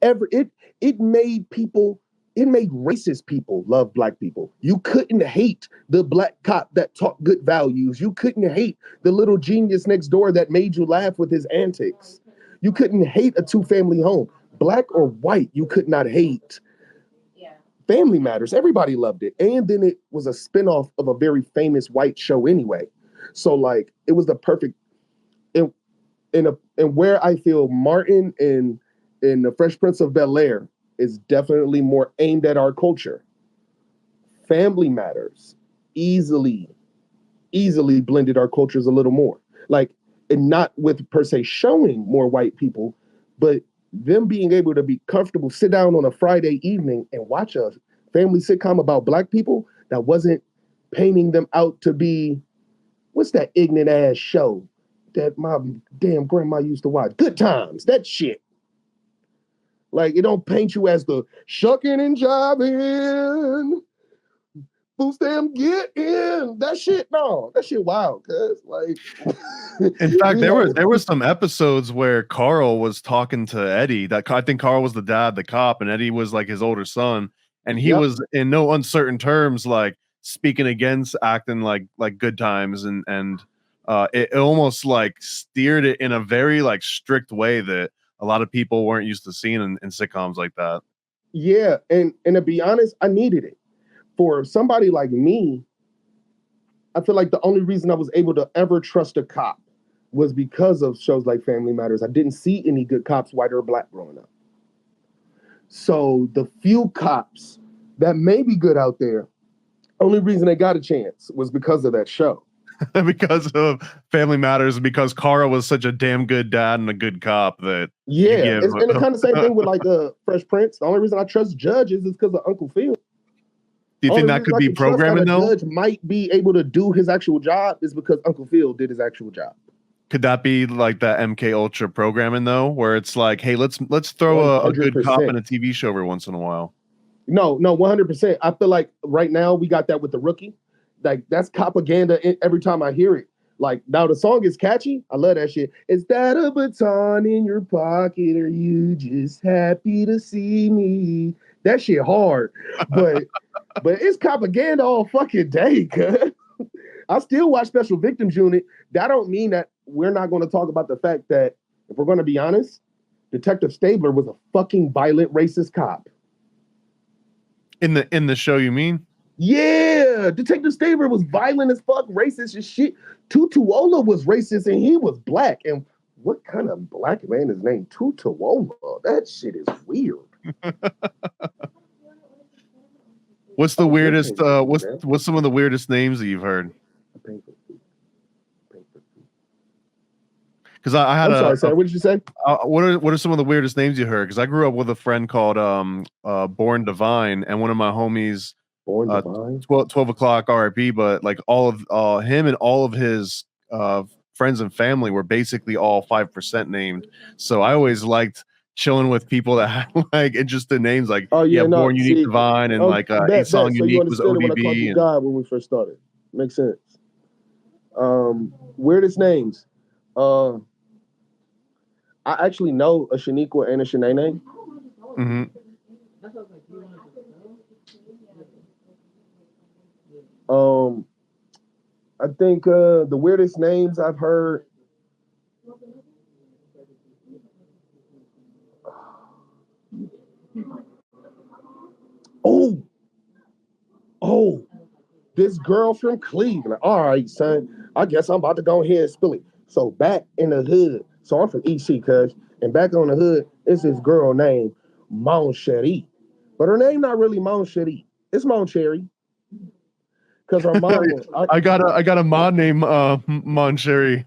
It made racist people love Black people. You couldn't hate the Black cop that taught good values. You couldn't hate the little genius next door that made you laugh with his antics. You couldn't hate a two-family home. Black or white, you could not hate. Family Matters. Everybody loved it. And then it was a spinoff of a very famous white show anyway. So like it was the perfect and where I feel Martin and the Fresh Prince of Bel-Air is definitely more aimed at our culture. Family Matters easily blended our cultures a little more. Like, and not with per se showing more white people, but them being able to be comfortable, sit down on a Friday evening and watch a family sitcom about Black people that wasn't painting them out to be, what's that ignorant ass show that my damn grandma used to watch? Good Times, that shit. Like, it don't paint you as the shucking and jiving. Boost them, get in. That shit, no. That shit wild, cuz. Like, in fact, there were some episodes where Carl was talking to Eddie. That I think Carl was the dad, the cop, and Eddie was like his older son, and he was in no uncertain terms like speaking against acting like Good Times, and it almost like steered it in a very like strict way that a lot of people weren't used to seeing in sitcoms like that. Yeah, and to be honest, I needed it. For somebody like me, I feel like the only reason I was able to ever trust a cop was because of shows like Family Matters. I didn't see any good cops, white or black, growing up. So the few cops that may be good out there, only reason they got a chance was because of that show. Because of Family Matters, because Carl was such a damn good dad and a good cop that and the kind of same thing with like Fresh Prince. The only reason I trust judges is because of Uncle Phil. Do you think that could be programming though? Judge might be able to do his actual job is because Uncle Phil did his actual job. Could that be like that MK Ultra programming though, where it's like, hey, let's throw a good cop in a TV show every once in a while? No, 100%. I feel like right now we got that with The Rookie. Like, that's propaganda every time I hear it. Like, now the song is catchy. I love that shit. Is that a baton in your pocket? Or you just happy to see me? That shit hard. But it's propaganda all fucking day, cuz. I still watch Special Victims Unit. That don't mean that we're not going to talk about the fact that, if we're going to be honest, Detective Stabler was a fucking violent racist cop. In the show, you mean? Yeah, Detective Stabler was violent as fuck, racist as shit. Tutuola was racist and he was black. And what kind of black man is named Tutuola? That shit is weird. What's the weirdest? What's some of the weirdest names that you've heard? Because I had I'm sorry, what did you say? What are some of the weirdest names you heard? Because I grew up with a friend called Born Divine, and one of my homies, Born Divine, 12 o'clock RIP, but like all of him and all of his friends and family were basically all 5% named. So I always liked chilling with people that had like interesting names, like Born Unique Divine, and like Asong Unique was ODB. When I called you God when we first started, makes sense. Weirdest names. I actually know a Shaniqua and a Shanae. Mm-hmm. I think the weirdest names I've heard. Oh, this girl from Cleveland. All right, son. I guess I'm about to go ahead and spill it. So back in the hood. So I'm from EC, cuz. And back on the hood, it's this girl named Mon Cherie. But her name not really Mon Cherie. It's Mon Cherry. Because her mom I got a mom named Mon Cherry.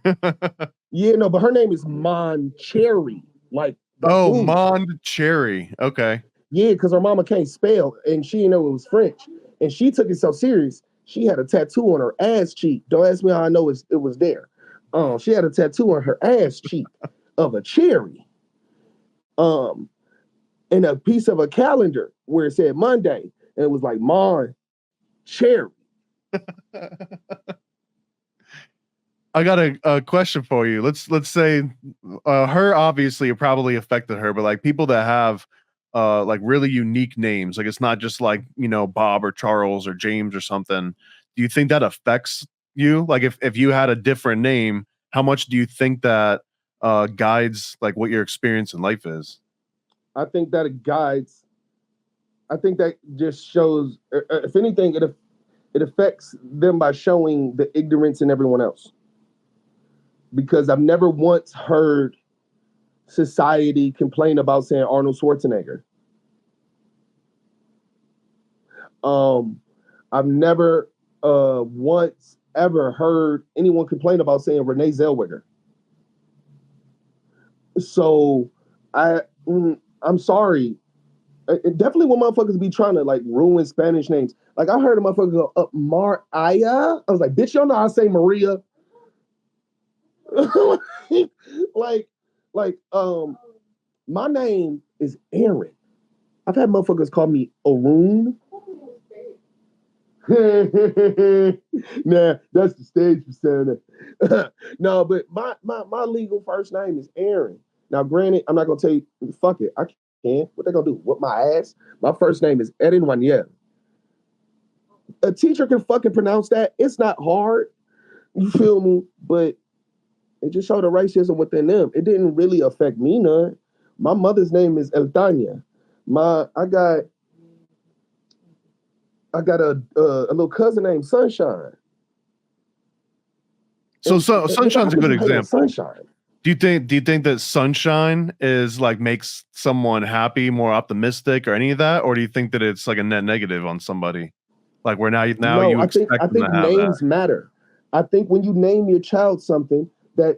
Yeah, no, but her name is Mon Cherry. Like Mon Cherry. Okay. Yeah, because her mama can't spell and she didn't know it was French. And she took it so serious, she had a tattoo on her ass cheek. Don't ask me how I know it was there. She had a tattoo on her ass cheek of a cherry. And a piece of a calendar where it said Monday. And it was like Mon Cherry. I got a question for you. Let's say her, obviously it probably affected her, but like people that have like really unique names, like it's not just like, you know, Bob or Charles or James or something. Do you think that affects you? Like if you had a different name, how much do you think that guides like what your experience in life is? I think that it guides. I think that just shows, if anything, it affects them by showing the ignorance in everyone else. Because I've never once heard society complain about saying Arnold Schwarzenegger. I've never once ever heard anyone complain about saying Renee Zellweger. So I'm sorry. Definitely when motherfuckers be trying to like ruin Spanish names. Like I heard a motherfucker go, Mariah. I was like, bitch, y'all know I say Maria. like, my name is Aaron. I've had motherfuckers call me Arun. Nah, that's the stage persona. No, but my legal first name is Aaron. Now, granted, I'm not gonna tell you, fuck it, I can't. What they gonna do? Whip my ass? My first name is Erin Wanier. A teacher can fucking pronounce that. It's not hard. You feel me? But it just showed the racism within them. It didn't really affect me none. My mother's name is Eltania. I got a little cousin named Sunshine. So Sunshine's a good example. Sunshine. Do you think that sunshine is like makes someone happy, more optimistic, or any of that, or do you think that it's like a net negative on somebody? Like where now you I think names matter. I think when you name your child something that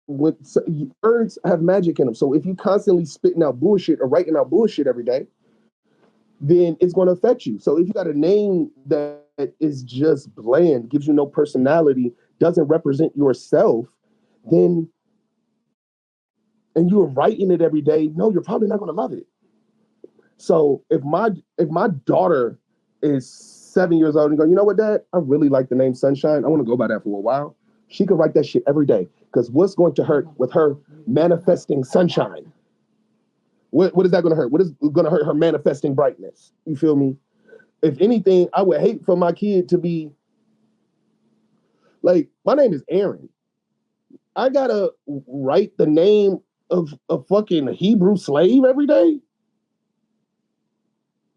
words have magic in them. So if you constantly spitting out bullshit or writing out bullshit every day, then it's going to affect you. So if you got a name that is just bland, gives you no personality, doesn't represent yourself, then and you're writing it every day, no, you're probably not going to love it. So if my daughter is 7 years old and go, you know what, Dad, I really like the name Sunshine. I want to go by that for a while. She can write that shit every day. Because what's going to hurt with her manifesting sunshine? What is that going to hurt? What is going to hurt her manifesting brightness? You feel me? If anything, I would hate for my kid to be like, my name is Aaron. I got to write the name of a fucking Hebrew slave every day?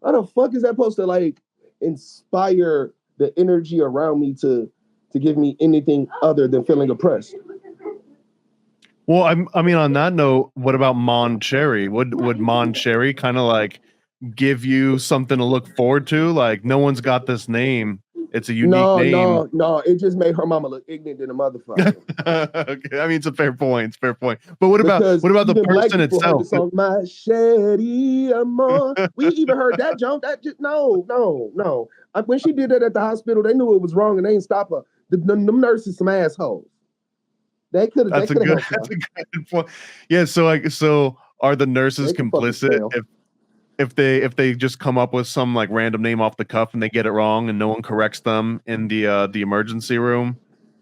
How the fuck is that supposed to like inspire the energy around me to give me anything other than feeling oppressed? Well, I mean, on that note, what about Mon Cherry? Would Mon Cherry kind of like give you something to look forward to? Like, no one's got this name. It's a unique name. No. It just made her mama look ignorant than a motherfucker. Okay, I mean, it's a fair point. It's a fair point. But what about the person itself? The song, My Sherry Amor. We even heard that joke. That just no. When she did that at the hospital, they knew it was wrong and they didn't stop her. Them nurses some assholes. They could have. That's a good point. Yeah. So are the nurses complicit if they just come up with some like random name off the cuff and they get it wrong and no one corrects them in the emergency room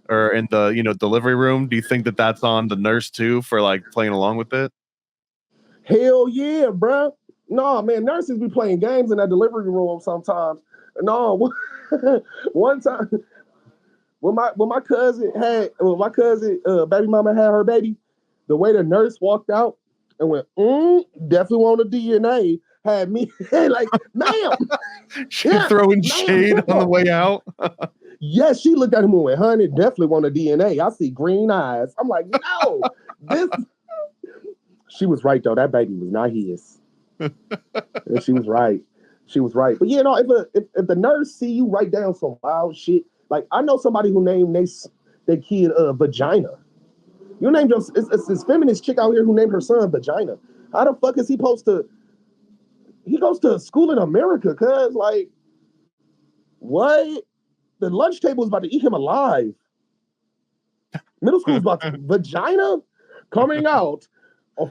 or in the delivery room? Do you think that that's on the nurse too for like playing along with it? Hell yeah, bro. No, man, nurses be playing games in that delivery room sometimes. No, one time when my cousin baby mama had her baby, the way the nurse walked out and went, definitely want a DNA, had me like, ma'am. She throwing shade on the way out. Yes, she looked at him and went, honey, definitely want a DNA. I see green eyes. I'm like, no, this. She was right though. That baby was not his. And she was right. But if the nurse see you write down some wild shit, like I know somebody who named their kid Vagina. You named it's this feminist chick out here who named her son Vagina. How the fuck is he supposed to? He goes to school in America, cuz like, what? The lunch table is about to eat him alive. Middle school is about to Vagina coming out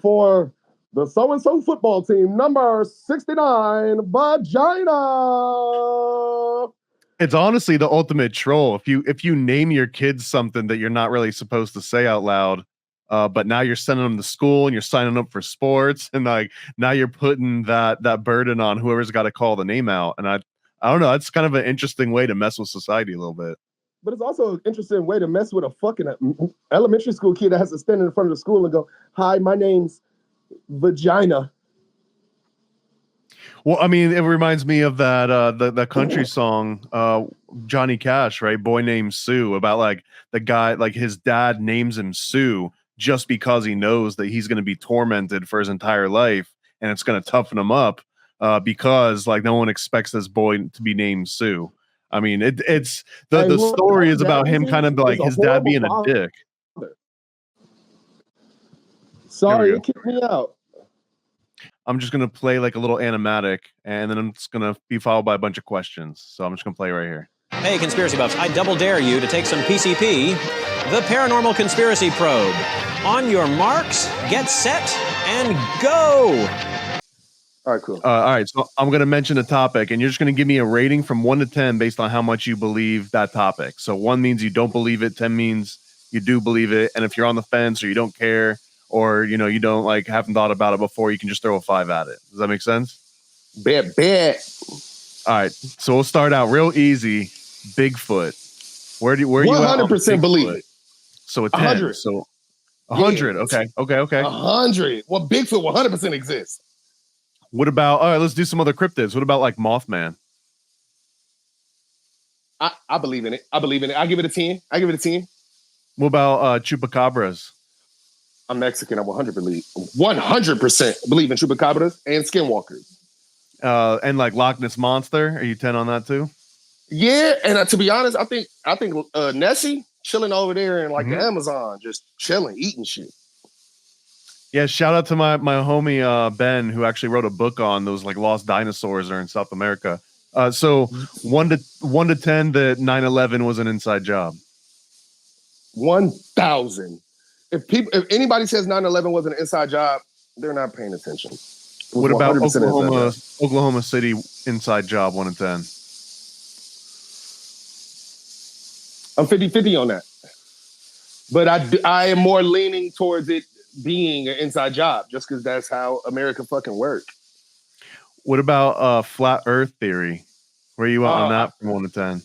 for the so-and-so football team, number 69, Vagina. It's honestly the ultimate troll. If you name your kids something that you're not really supposed to say out loud, but now you're sending them to school and you're signing up for sports, and like now you're putting that burden on whoever's got to call the name out. And I don't know. It's kind of an interesting way to mess with society a little bit. But it's also an interesting way to mess with a fucking elementary school kid that has to stand in front of the school and go, "Hi, my name's Vagina." Well, I mean, it reminds me of that the country song, Johnny Cash, right? Boy Named Sue, about like the guy, like his dad names him Sue just because he knows that he's going to be tormented for his entire life, and it's going to toughen him up because like no one expects this boy to be named Sue. I mean, it's the story is about him kind of like his dad being a dick. Sorry, it kicked me out. I'm just going to play like a little animatic, and then I'm just going to be followed by a bunch of questions. So I'm just going to play right here. Hey, conspiracy buffs, I double dare you to take some PCP, the Paranormal Conspiracy Probe. On your marks, get set, and go! All right, cool. All right, so I'm going to mention a topic, and you're just going to give me a rating from 1 to 10 based on how much you believe that topic. So 1 means you don't believe it, 10 means you do believe it, and if you're on the fence or you don't care, or you don't like haven't thought about it before, you can just throw a 5 at it. Does that make sense? Bet. All right, so we'll start out real easy. Bigfoot. Where you at? 100% believe it. So a 10. 100. So 100. Yeah. Okay. 100. Well, Bigfoot 100% exists. What about? All right, let's do some other cryptids. What about like Mothman? I believe in it. I give it a 10. What about chupacabras? I'm Mexican. I 100% believe in chupacabras and skinwalkers. And like Loch Ness Monster. Are you 10 on that too? Yeah, and to be honest, I think Nessie chilling over there in like the Amazon, just chilling, eating shit. Yeah, shout out to my homie Ben, who actually wrote a book on those like lost dinosaurs are in South America. So 1 to 10, that 9/11 was an inside job. 1,000. If anybody says 9/11 was an inside job, they're not paying attention. What about Oklahoma City inside job? 1 to 10. I'm 50-50 on that, but I am more leaning towards it being an inside job, just because that's how America fucking works. What about flat Earth theory? Where you at on that from 1 to 10?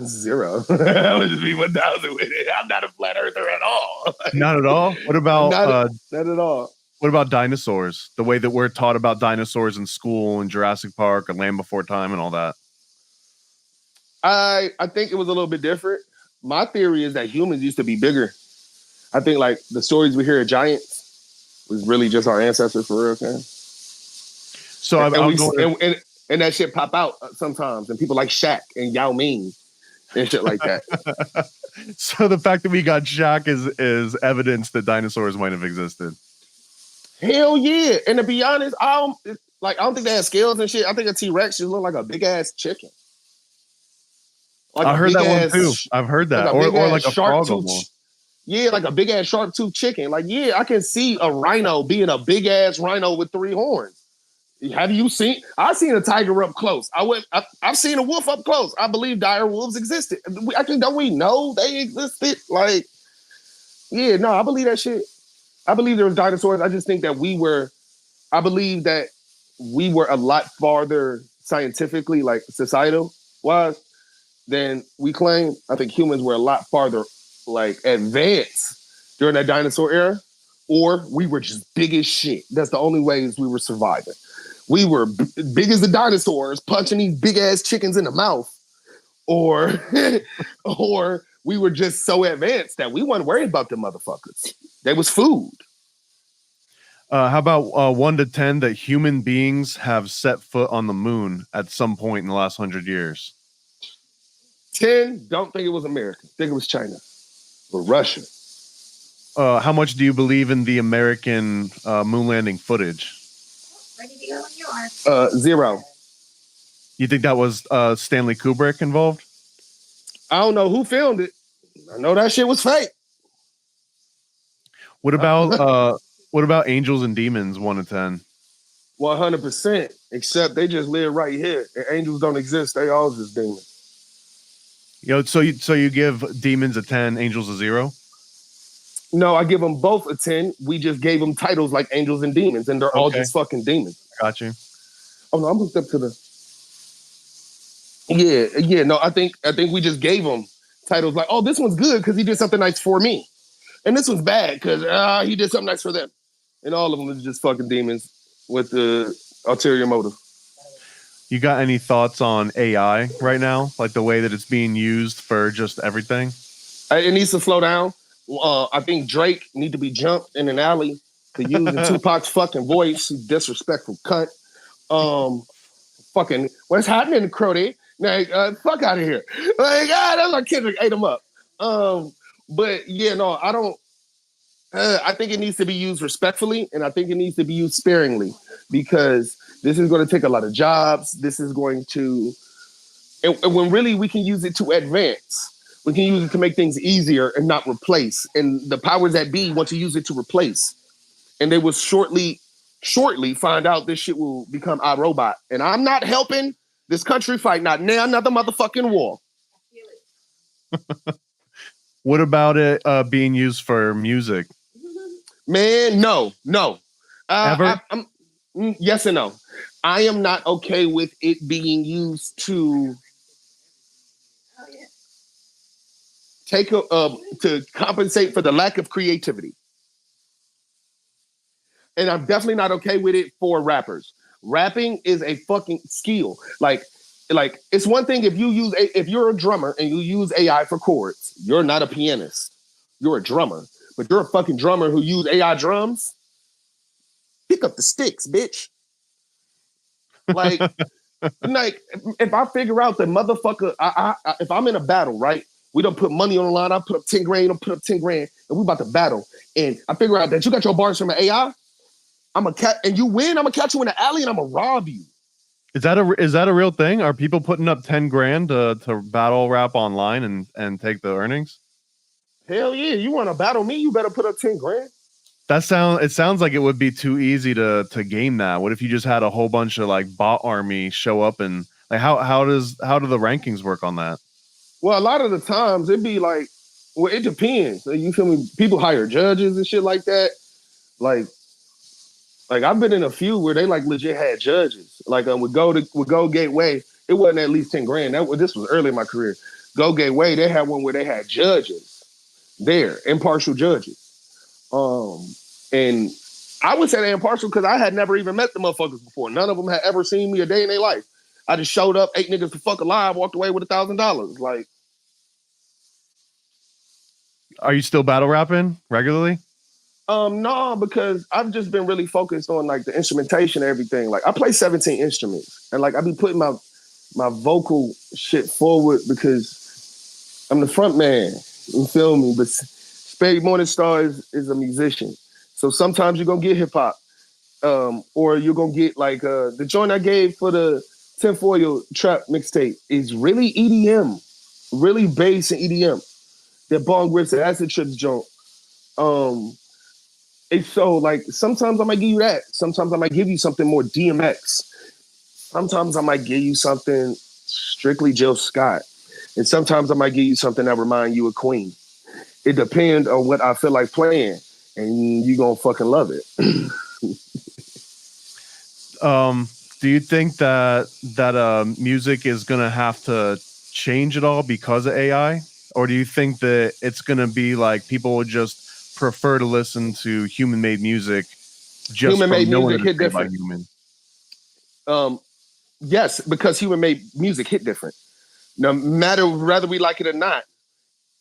0. I would just be 1,000 with it. I'm not a flat earther at all. Not at all. What about not at all? What about dinosaurs? The way that we're taught about dinosaurs in school and Jurassic Park and Land Before Time and all that. I think it was a little bit different. My theory is that humans used to be bigger. I think like the stories we hear of giants was really just our ancestors for real. Okay? So and that shit pop out sometimes, and people like Shaq and Yao Ming and shit like that. So the fact that we got Shaq is evidence that dinosaurs might have existed. Hell yeah! And to be honest, I don't think they have scales and shit. I think a T-Rex just look like a big ass chicken. Like I heard that one too. I've heard that, or like a frog almost. Yeah, like a big ass sharp tooth chicken. Like, yeah, I can see a rhino being a big ass rhino with 3 horns. Have you seen? I've seen a tiger up close. I've seen a wolf up close. I believe dire wolves existed. Actually, don't we know they existed? Like, yeah, no, I believe that shit. I believe there was dinosaurs. I just think that I believe that we were a lot farther scientifically, like societal wise, than we claim. I think humans were a lot farther, like advanced during that dinosaur era, or we were just big as shit. That's the only ways we were surviving. We were big as the dinosaurs, punching these big ass chickens in the mouth, or we were just so advanced that we weren't worried about the motherfuckers. They was food. How about 1 to 10 that human beings have set foot on the moon at some point in the last 100 years? 10, don't think it was America. Think it was China or Russia. How much do you believe in the American moon landing footage? Ready to go when you are. 0. You think that was Stanley Kubrick involved? I don't know who filmed it. I know that shit was fake. What about angels and demons? 1 to 10. 100%. Except they just live right here. And angels don't exist. They all just demons. So you give demons a 10, angels a 0? No, I give them both a 10. We just gave them titles like angels and demons, and they're all just fucking demons. Got you. Oh no, I'm hooked up to the. Yeah. No, I think we just gave them titles like, oh, this one's good because he did something nice for me, and this one's bad because he did something nice for them, and all of them is just fucking demons with the ulterior motive. You got any thoughts on AI right now, like the way that it's being used for just everything? It needs to slow down. I think Drake need to be jumped in an alley for using Tupac's fucking voice. Disrespectful cunt. Fucking what's happening, Crody? Now, fuck out of here. Like, that's like Kendrick ate him up. But yeah, no, I don't. I think it needs to be used respectfully, and I think it needs to be used sparingly because this is going to take a lot of jobs. This is going to, and when really we can use it to advance. We can use it to make things easier and not replace. And the powers that be want to use it to replace. And they will shortly shortly find out this shit will become iRobot. And I'm not helping this country fight not now another motherfucking war. What about it being used for music? Man, no. Ever? Yes and no. I am not okay with it being used to to compensate for the lack of creativity. And I'm definitely not okay with it for rappers. Rapping is a fucking skill. Like it's one thing if you're a drummer and you use AI for chords, you're not a pianist. You're a drummer. But you're a fucking drummer who use AI drums. Pick up the sticks, bitch. Like if I figure out the motherfucker, if I'm in a battle, right? We don't put money on the line. I put up 10 grand, you don't put up 10 grand, and we about to battle. And I figure out that you got your bars from an AI, and you win, I'm gonna catch you in the alley and I'm gonna rob you. Is that a real thing? Are people putting up 10 grand to battle rap online and take the earnings? Hell yeah. You want to battle me, you better put up 10 grand. It sounds like it would be too easy to game that. What if you just had a whole bunch of like bot army show up and like how do the rankings work on that? Well, a lot of the times it'd be like, well, it depends. You feel me? People hire judges and shit like that. Like I've been in a few where they like legit had judges. Like with Go Gateway, it wasn't at least 10 grand. This was early in my career. Go Gateway, they had one where they had judges there, impartial judges. And I would say they're impartial because I had never even met the motherfuckers before. None of them had ever seen me a day in their life. I just showed up, 8 niggas to fuck alive, walked away with $1,000. Like, are you still battle rapping regularly? No, because I've just been really focused on like the instrumentation and everything. Like I play 17 instruments, and like I be putting my vocal shit forward because I'm the front man. You feel me? But Spade Morningstar is a musician. So sometimes you're gonna get hip hop. Or you're gonna get like the joint I gave for the tinfoil trap mixtape is really EDM, really bass and EDM. That Bong rips and acid trips joint. It's so like sometimes I might give you that. Sometimes I might give you something more DMX. Sometimes I might give you something strictly Jill Scott. And sometimes I might give you something that remind you of Queen. It depends on what I feel like playing, and you gonna fucking love it. Do you think that music is gonna have to change at all because of AI, or do you think that it's gonna be like people would just prefer to listen to human-made music? Human-made music hit different. Yes, because human-made music hit different. No matter whether we like it or not,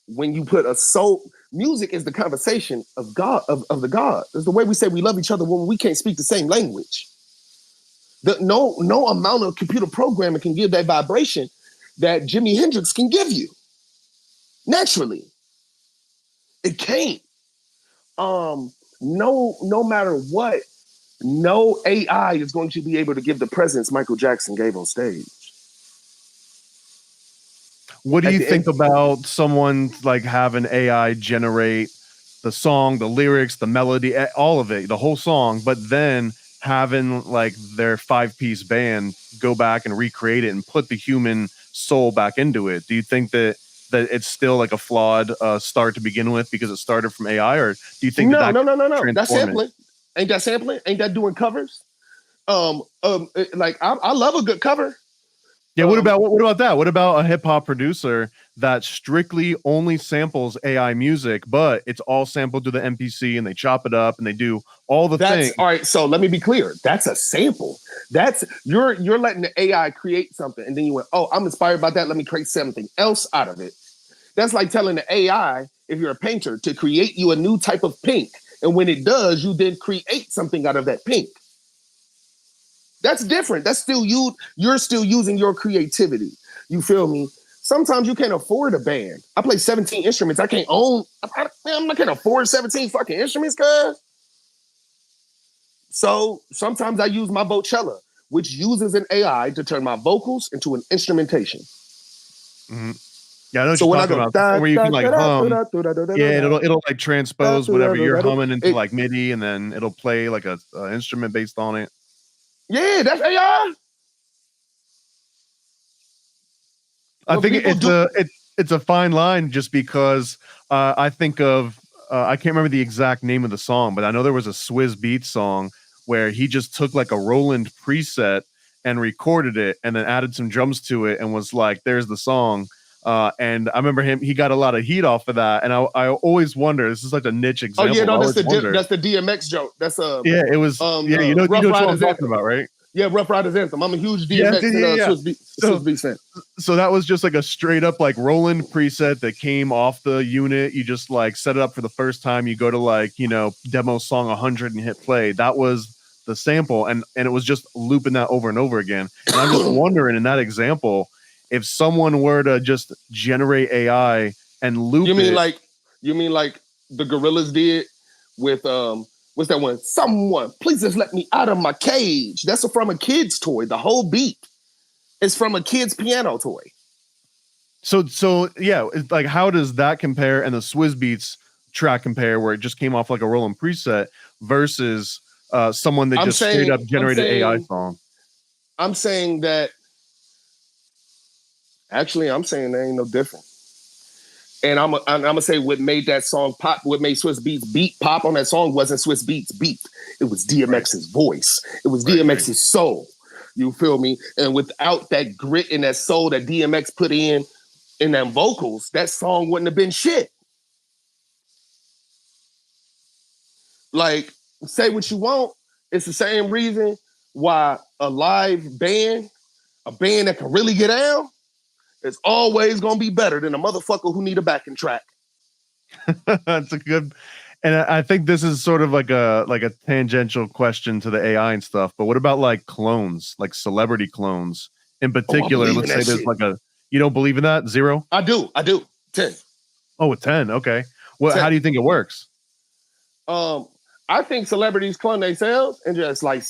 when you put a soul, music is the conversation of God, of the God. It's the way we say we love each other when we can't speak the same language. No amount of computer programming can give that vibration that Jimi Hendrix can give you. Naturally. It can't. No matter what, no AI is going to be able to give the presence Michael Jackson gave on stage. What do you think about someone like having AI generate the song, the lyrics, the melody, all of it, the whole song, but then having like their 5-piece band go back and recreate it and put the human soul back into it? Do you think that it's still like a flawed start to begin with because it started from AI, or do you think no? That's sampling. Ain't that sampling? Ain't that doing covers? Like I love a good cover. Yeah. What about that? What about a hip hop producer that strictly only samples AI music, but it's all sampled to the MPC and they chop it up and they do all the things? All right. So let me be clear. That's a sample. That's you're letting the AI create something, and then you went, oh, I'm inspired by that. Let me create something else out of it. That's like telling the AI, if you're a painter, to create you a new type of pink, and when it does, you then create something out of that pink. That's different. That's still you. You're still using your creativity. You feel me? Sometimes you can't afford a band. I play 17 instruments. I can't own. I'm not gonna afford 17 fucking instruments, cuz. So sometimes I use my Vocella, which uses an AI to turn my vocals into an instrumentation. Mm-hmm. Yeah, I know what So you're when I talking go about. Where you can like hum. Yeah, it'll like transpose whatever you're humming into like MIDI, and then it'll play like a instrument based on it. Yeah, that's AI. I think it's a fine line just because I think of I can't remember the exact name of the song, but I know there was a Swizz Beatz song where he just took like a Roland preset and recorded it and then added some drums to it and was like, "There's the song." And I remember he got a lot of heat off of that, and I always wonder. This is like a niche example. Oh yeah, no, that's the DMX joke. That's yeah, it was yeah, you know what I'm talking about, right? Yeah, Rough Riders Anthem. I'm a huge DMX and Swizz Beatz fan. So that was just like a straight up like Roland preset that came off the unit. You just like set it up for the first time. You go to like, you know, demo song 100 and hit play. That was the sample, and it was just looping that over and over again. And I'm just wondering in that example, if someone were to just generate AI and loop you mean like the Gorillas did with what's that one? Someone, please just let me out of my cage. That's from a kid's toy. The whole beat is from a kid's piano toy. So yeah, it's like how does that compare and the Swizz Beatz track compare where it just came off like a Roland preset versus someone that straight up generated AI song? I'm saying that actually I'm saying there ain't no difference. And I'm gonna say what made that song pop, what made Swizz Beatz beat pop on that song wasn't Swizz Beatz beat. It was DMX's voice. It was DMX's soul. You feel me? And without that grit and that soul that DMX put in them vocals, that song wouldn't have been shit. Like, say what you want. It's the same reason why a live band, a band that can really get down, it's always gonna be better than a motherfucker who need a backing track. That's a good, and I think this is sort of like a tangential question to the AI and stuff. But what about like clones, like celebrity clones in particular? Let's say there's like you don't believe in that? 0? I do. 10. Oh, a 10. Okay. Well, 10. How do you think it works? I think celebrities clone themselves and just like,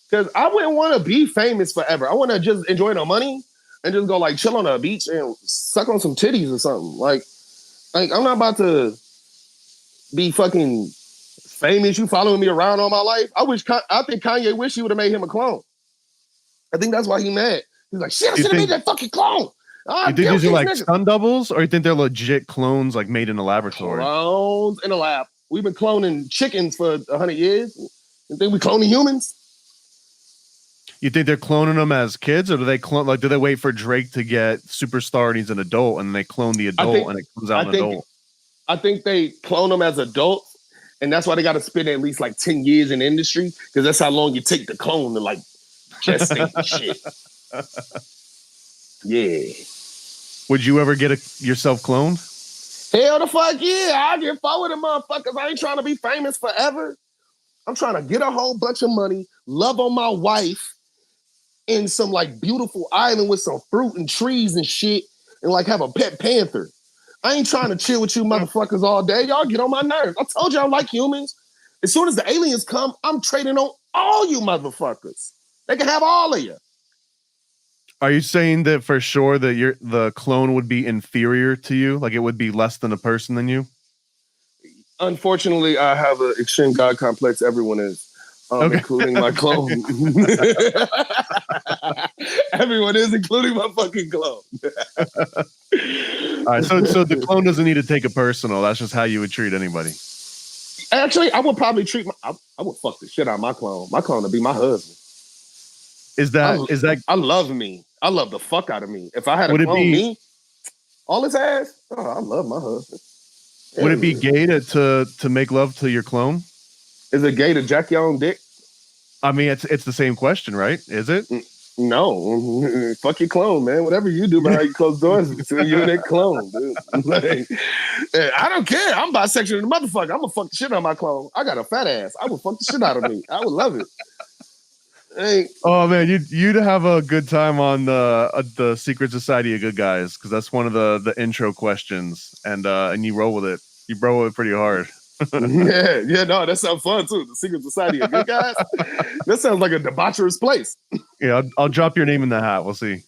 because I wouldn't want to be famous forever. I want to just enjoy the money and just go like chill on a beach and suck on some titties or something. Like I'm not about to be fucking famous. You following me around all my life. I think Kanye wish he would have made him a clone. I think that's why he mad. He's like, shit, I should have made that fucking clone. You think these are like stun doubles, or you think they're legit clones like made in a laboratory? Clones in a lab. We've been cloning chickens for 100 years. You think we cloning humans? You think they're cloning them as kids, or do they clone? Like, do they wait for Drake to get superstar and he's an adult, and they clone the adult and it comes out an adult? I think they clone them as adults, and that's why they got to spend at least like 10 years in the industry, because that's how long you take the clone to like gestate the shit. Yeah. Would you ever get yourself cloned? Hell the fuck yeah! I get forward with motherfuckers. I ain't trying to be famous forever. I'm trying to get a whole bunch of money, love on my wife in some like beautiful island with some fruit and trees and shit, and like have a pet panther. I ain't trying to chill with you motherfuckers all day. Y'all get on my nerves. I told you I like humans. As soon as the aliens come, I'm trading on all you motherfuckers. They can have all of you. Are you saying that for sure that the clone would be inferior to you? Like it would be less than a person than you? Unfortunately, I have an extreme God complex. Everyone is, including my clone. Everyone is, including my fucking clone. All right, so the clone doesn't need to take it personal. That's just how you would treat anybody. Actually, I would probably I would fuck the shit out of my clone. My clone would be my husband. Is that? I love me. I love the fuck out of me. If I had a clone me, all his ass. Oh, I love my husband. Would it be gay to make love to your clone? Is it gay to jack your own dick? I mean, it's the same question, right? Is it? No. Fuck your clone, man. Whatever you do behind your closed doors, between you and that clone, dude. Like, I don't care. I'm bisexual the motherfucker. I'm gonna fuck the shit out of my clone. I got a fat ass. I would fuck the shit out of me. I would love it. Hey. Oh man, you'd have a good time on the Secret Society of Good Guys, because that's one of the intro questions, and you roll with it. You roll with it pretty hard. No, that sounds fun too. The Secret Society of Good Guys. That sounds like a debaucherous place. Yeah, I'll drop your name in the hat. We'll see.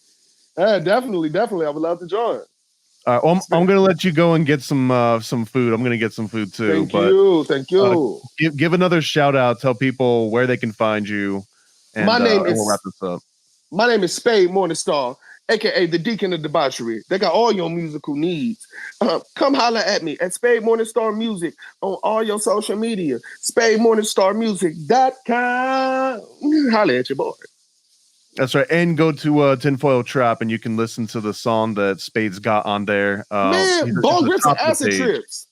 Yeah, definitely. I would love to join. I'm gonna let you go and get some food. I'm gonna get some food too. Thank you. Give another shout out. Tell people where they can find you. And, and we'll wrap this up. My name is Spade Morningstar, aka the Deacon of Debauchery. They got all your musical needs. Come holler at me at Spade Morningstar Music on all your social media. SpadeMorningstarMusic.com. Holler at your boy. That's right. And go to Tinfoil Trap and you can listen to the song that Spade's got on there. Man, Bong rips and acid trips.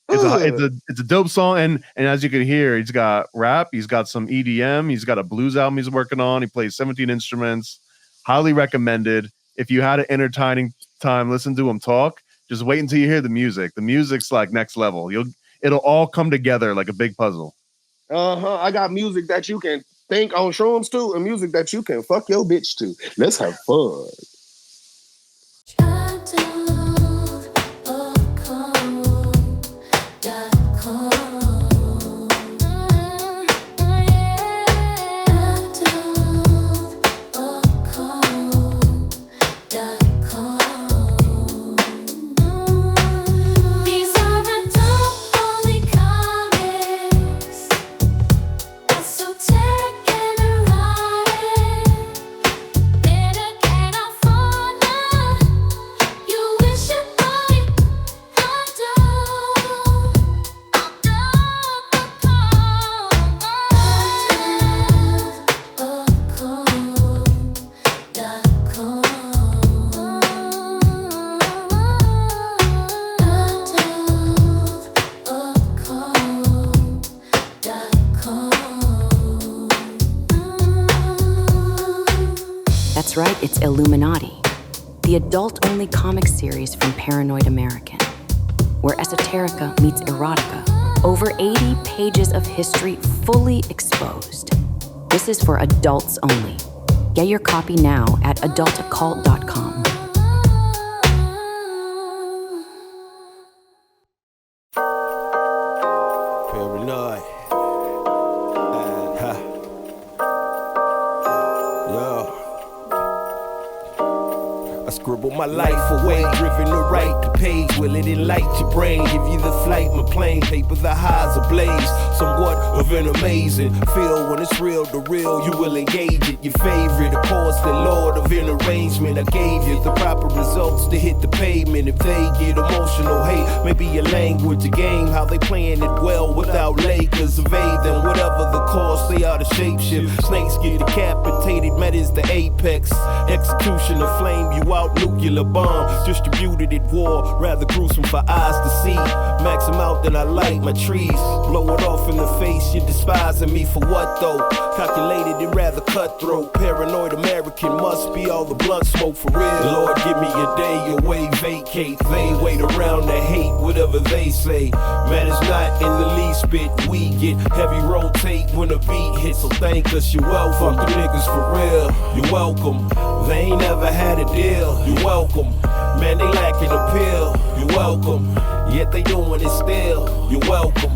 It's a dope song, and as you can hear, he's got rap, he's got some EDM, he's got a blues album he's working on. He plays 17 instruments. Highly recommended. If you had an entertaining time, listen to him talk. Just wait until you hear the music. The music's like next level. It'll all come together like a big puzzle. I got music that you can think on shrooms to, and music that you can fuck your bitch to. Let's have fun. That's right, it's Illuminati, the adult-only comic series from Paranoid American, where esoterica meets erotica. Over 80 pages of history fully exposed. This is for adults only. Get your copy now at adultoccult.com. Paranoid. I scribble my life away, driven to write the page. Will it enlighten your brain? Give you the flight, my plane, paper the highs ablaze. Somewhat of an amazing feel when it's real to real. You will engage it. Your favorite, of course, the Lord of an arrangement. I gave you the proper results to hit the pavement. If they get emotional, hey, maybe your language, a game, how they playing it well without Lakers evade them. Whatever the cost, they are the shapeshift. Snakes get decapitated, met is the apex. Execution of flame you out. Nuclear bomb distributed at war, rather gruesome for eyes to see. Max them out, then I light my trees. Blow it off in the face, you're despising me for what though? Calculated and rather cutthroat. Paranoid American must be all the blunt smoke for real. Lord, give me a day away, vacate. They wait around to hate whatever they say. Man, it's not in the least bit. We get heavy rotate when a beat hits, so thank us, you're welcome. Fuck the niggas for real, you're welcome. They ain't never had a deal. You're welcome. Man, they lacking appeal. You're welcome. Yet they doing it still. You're welcome.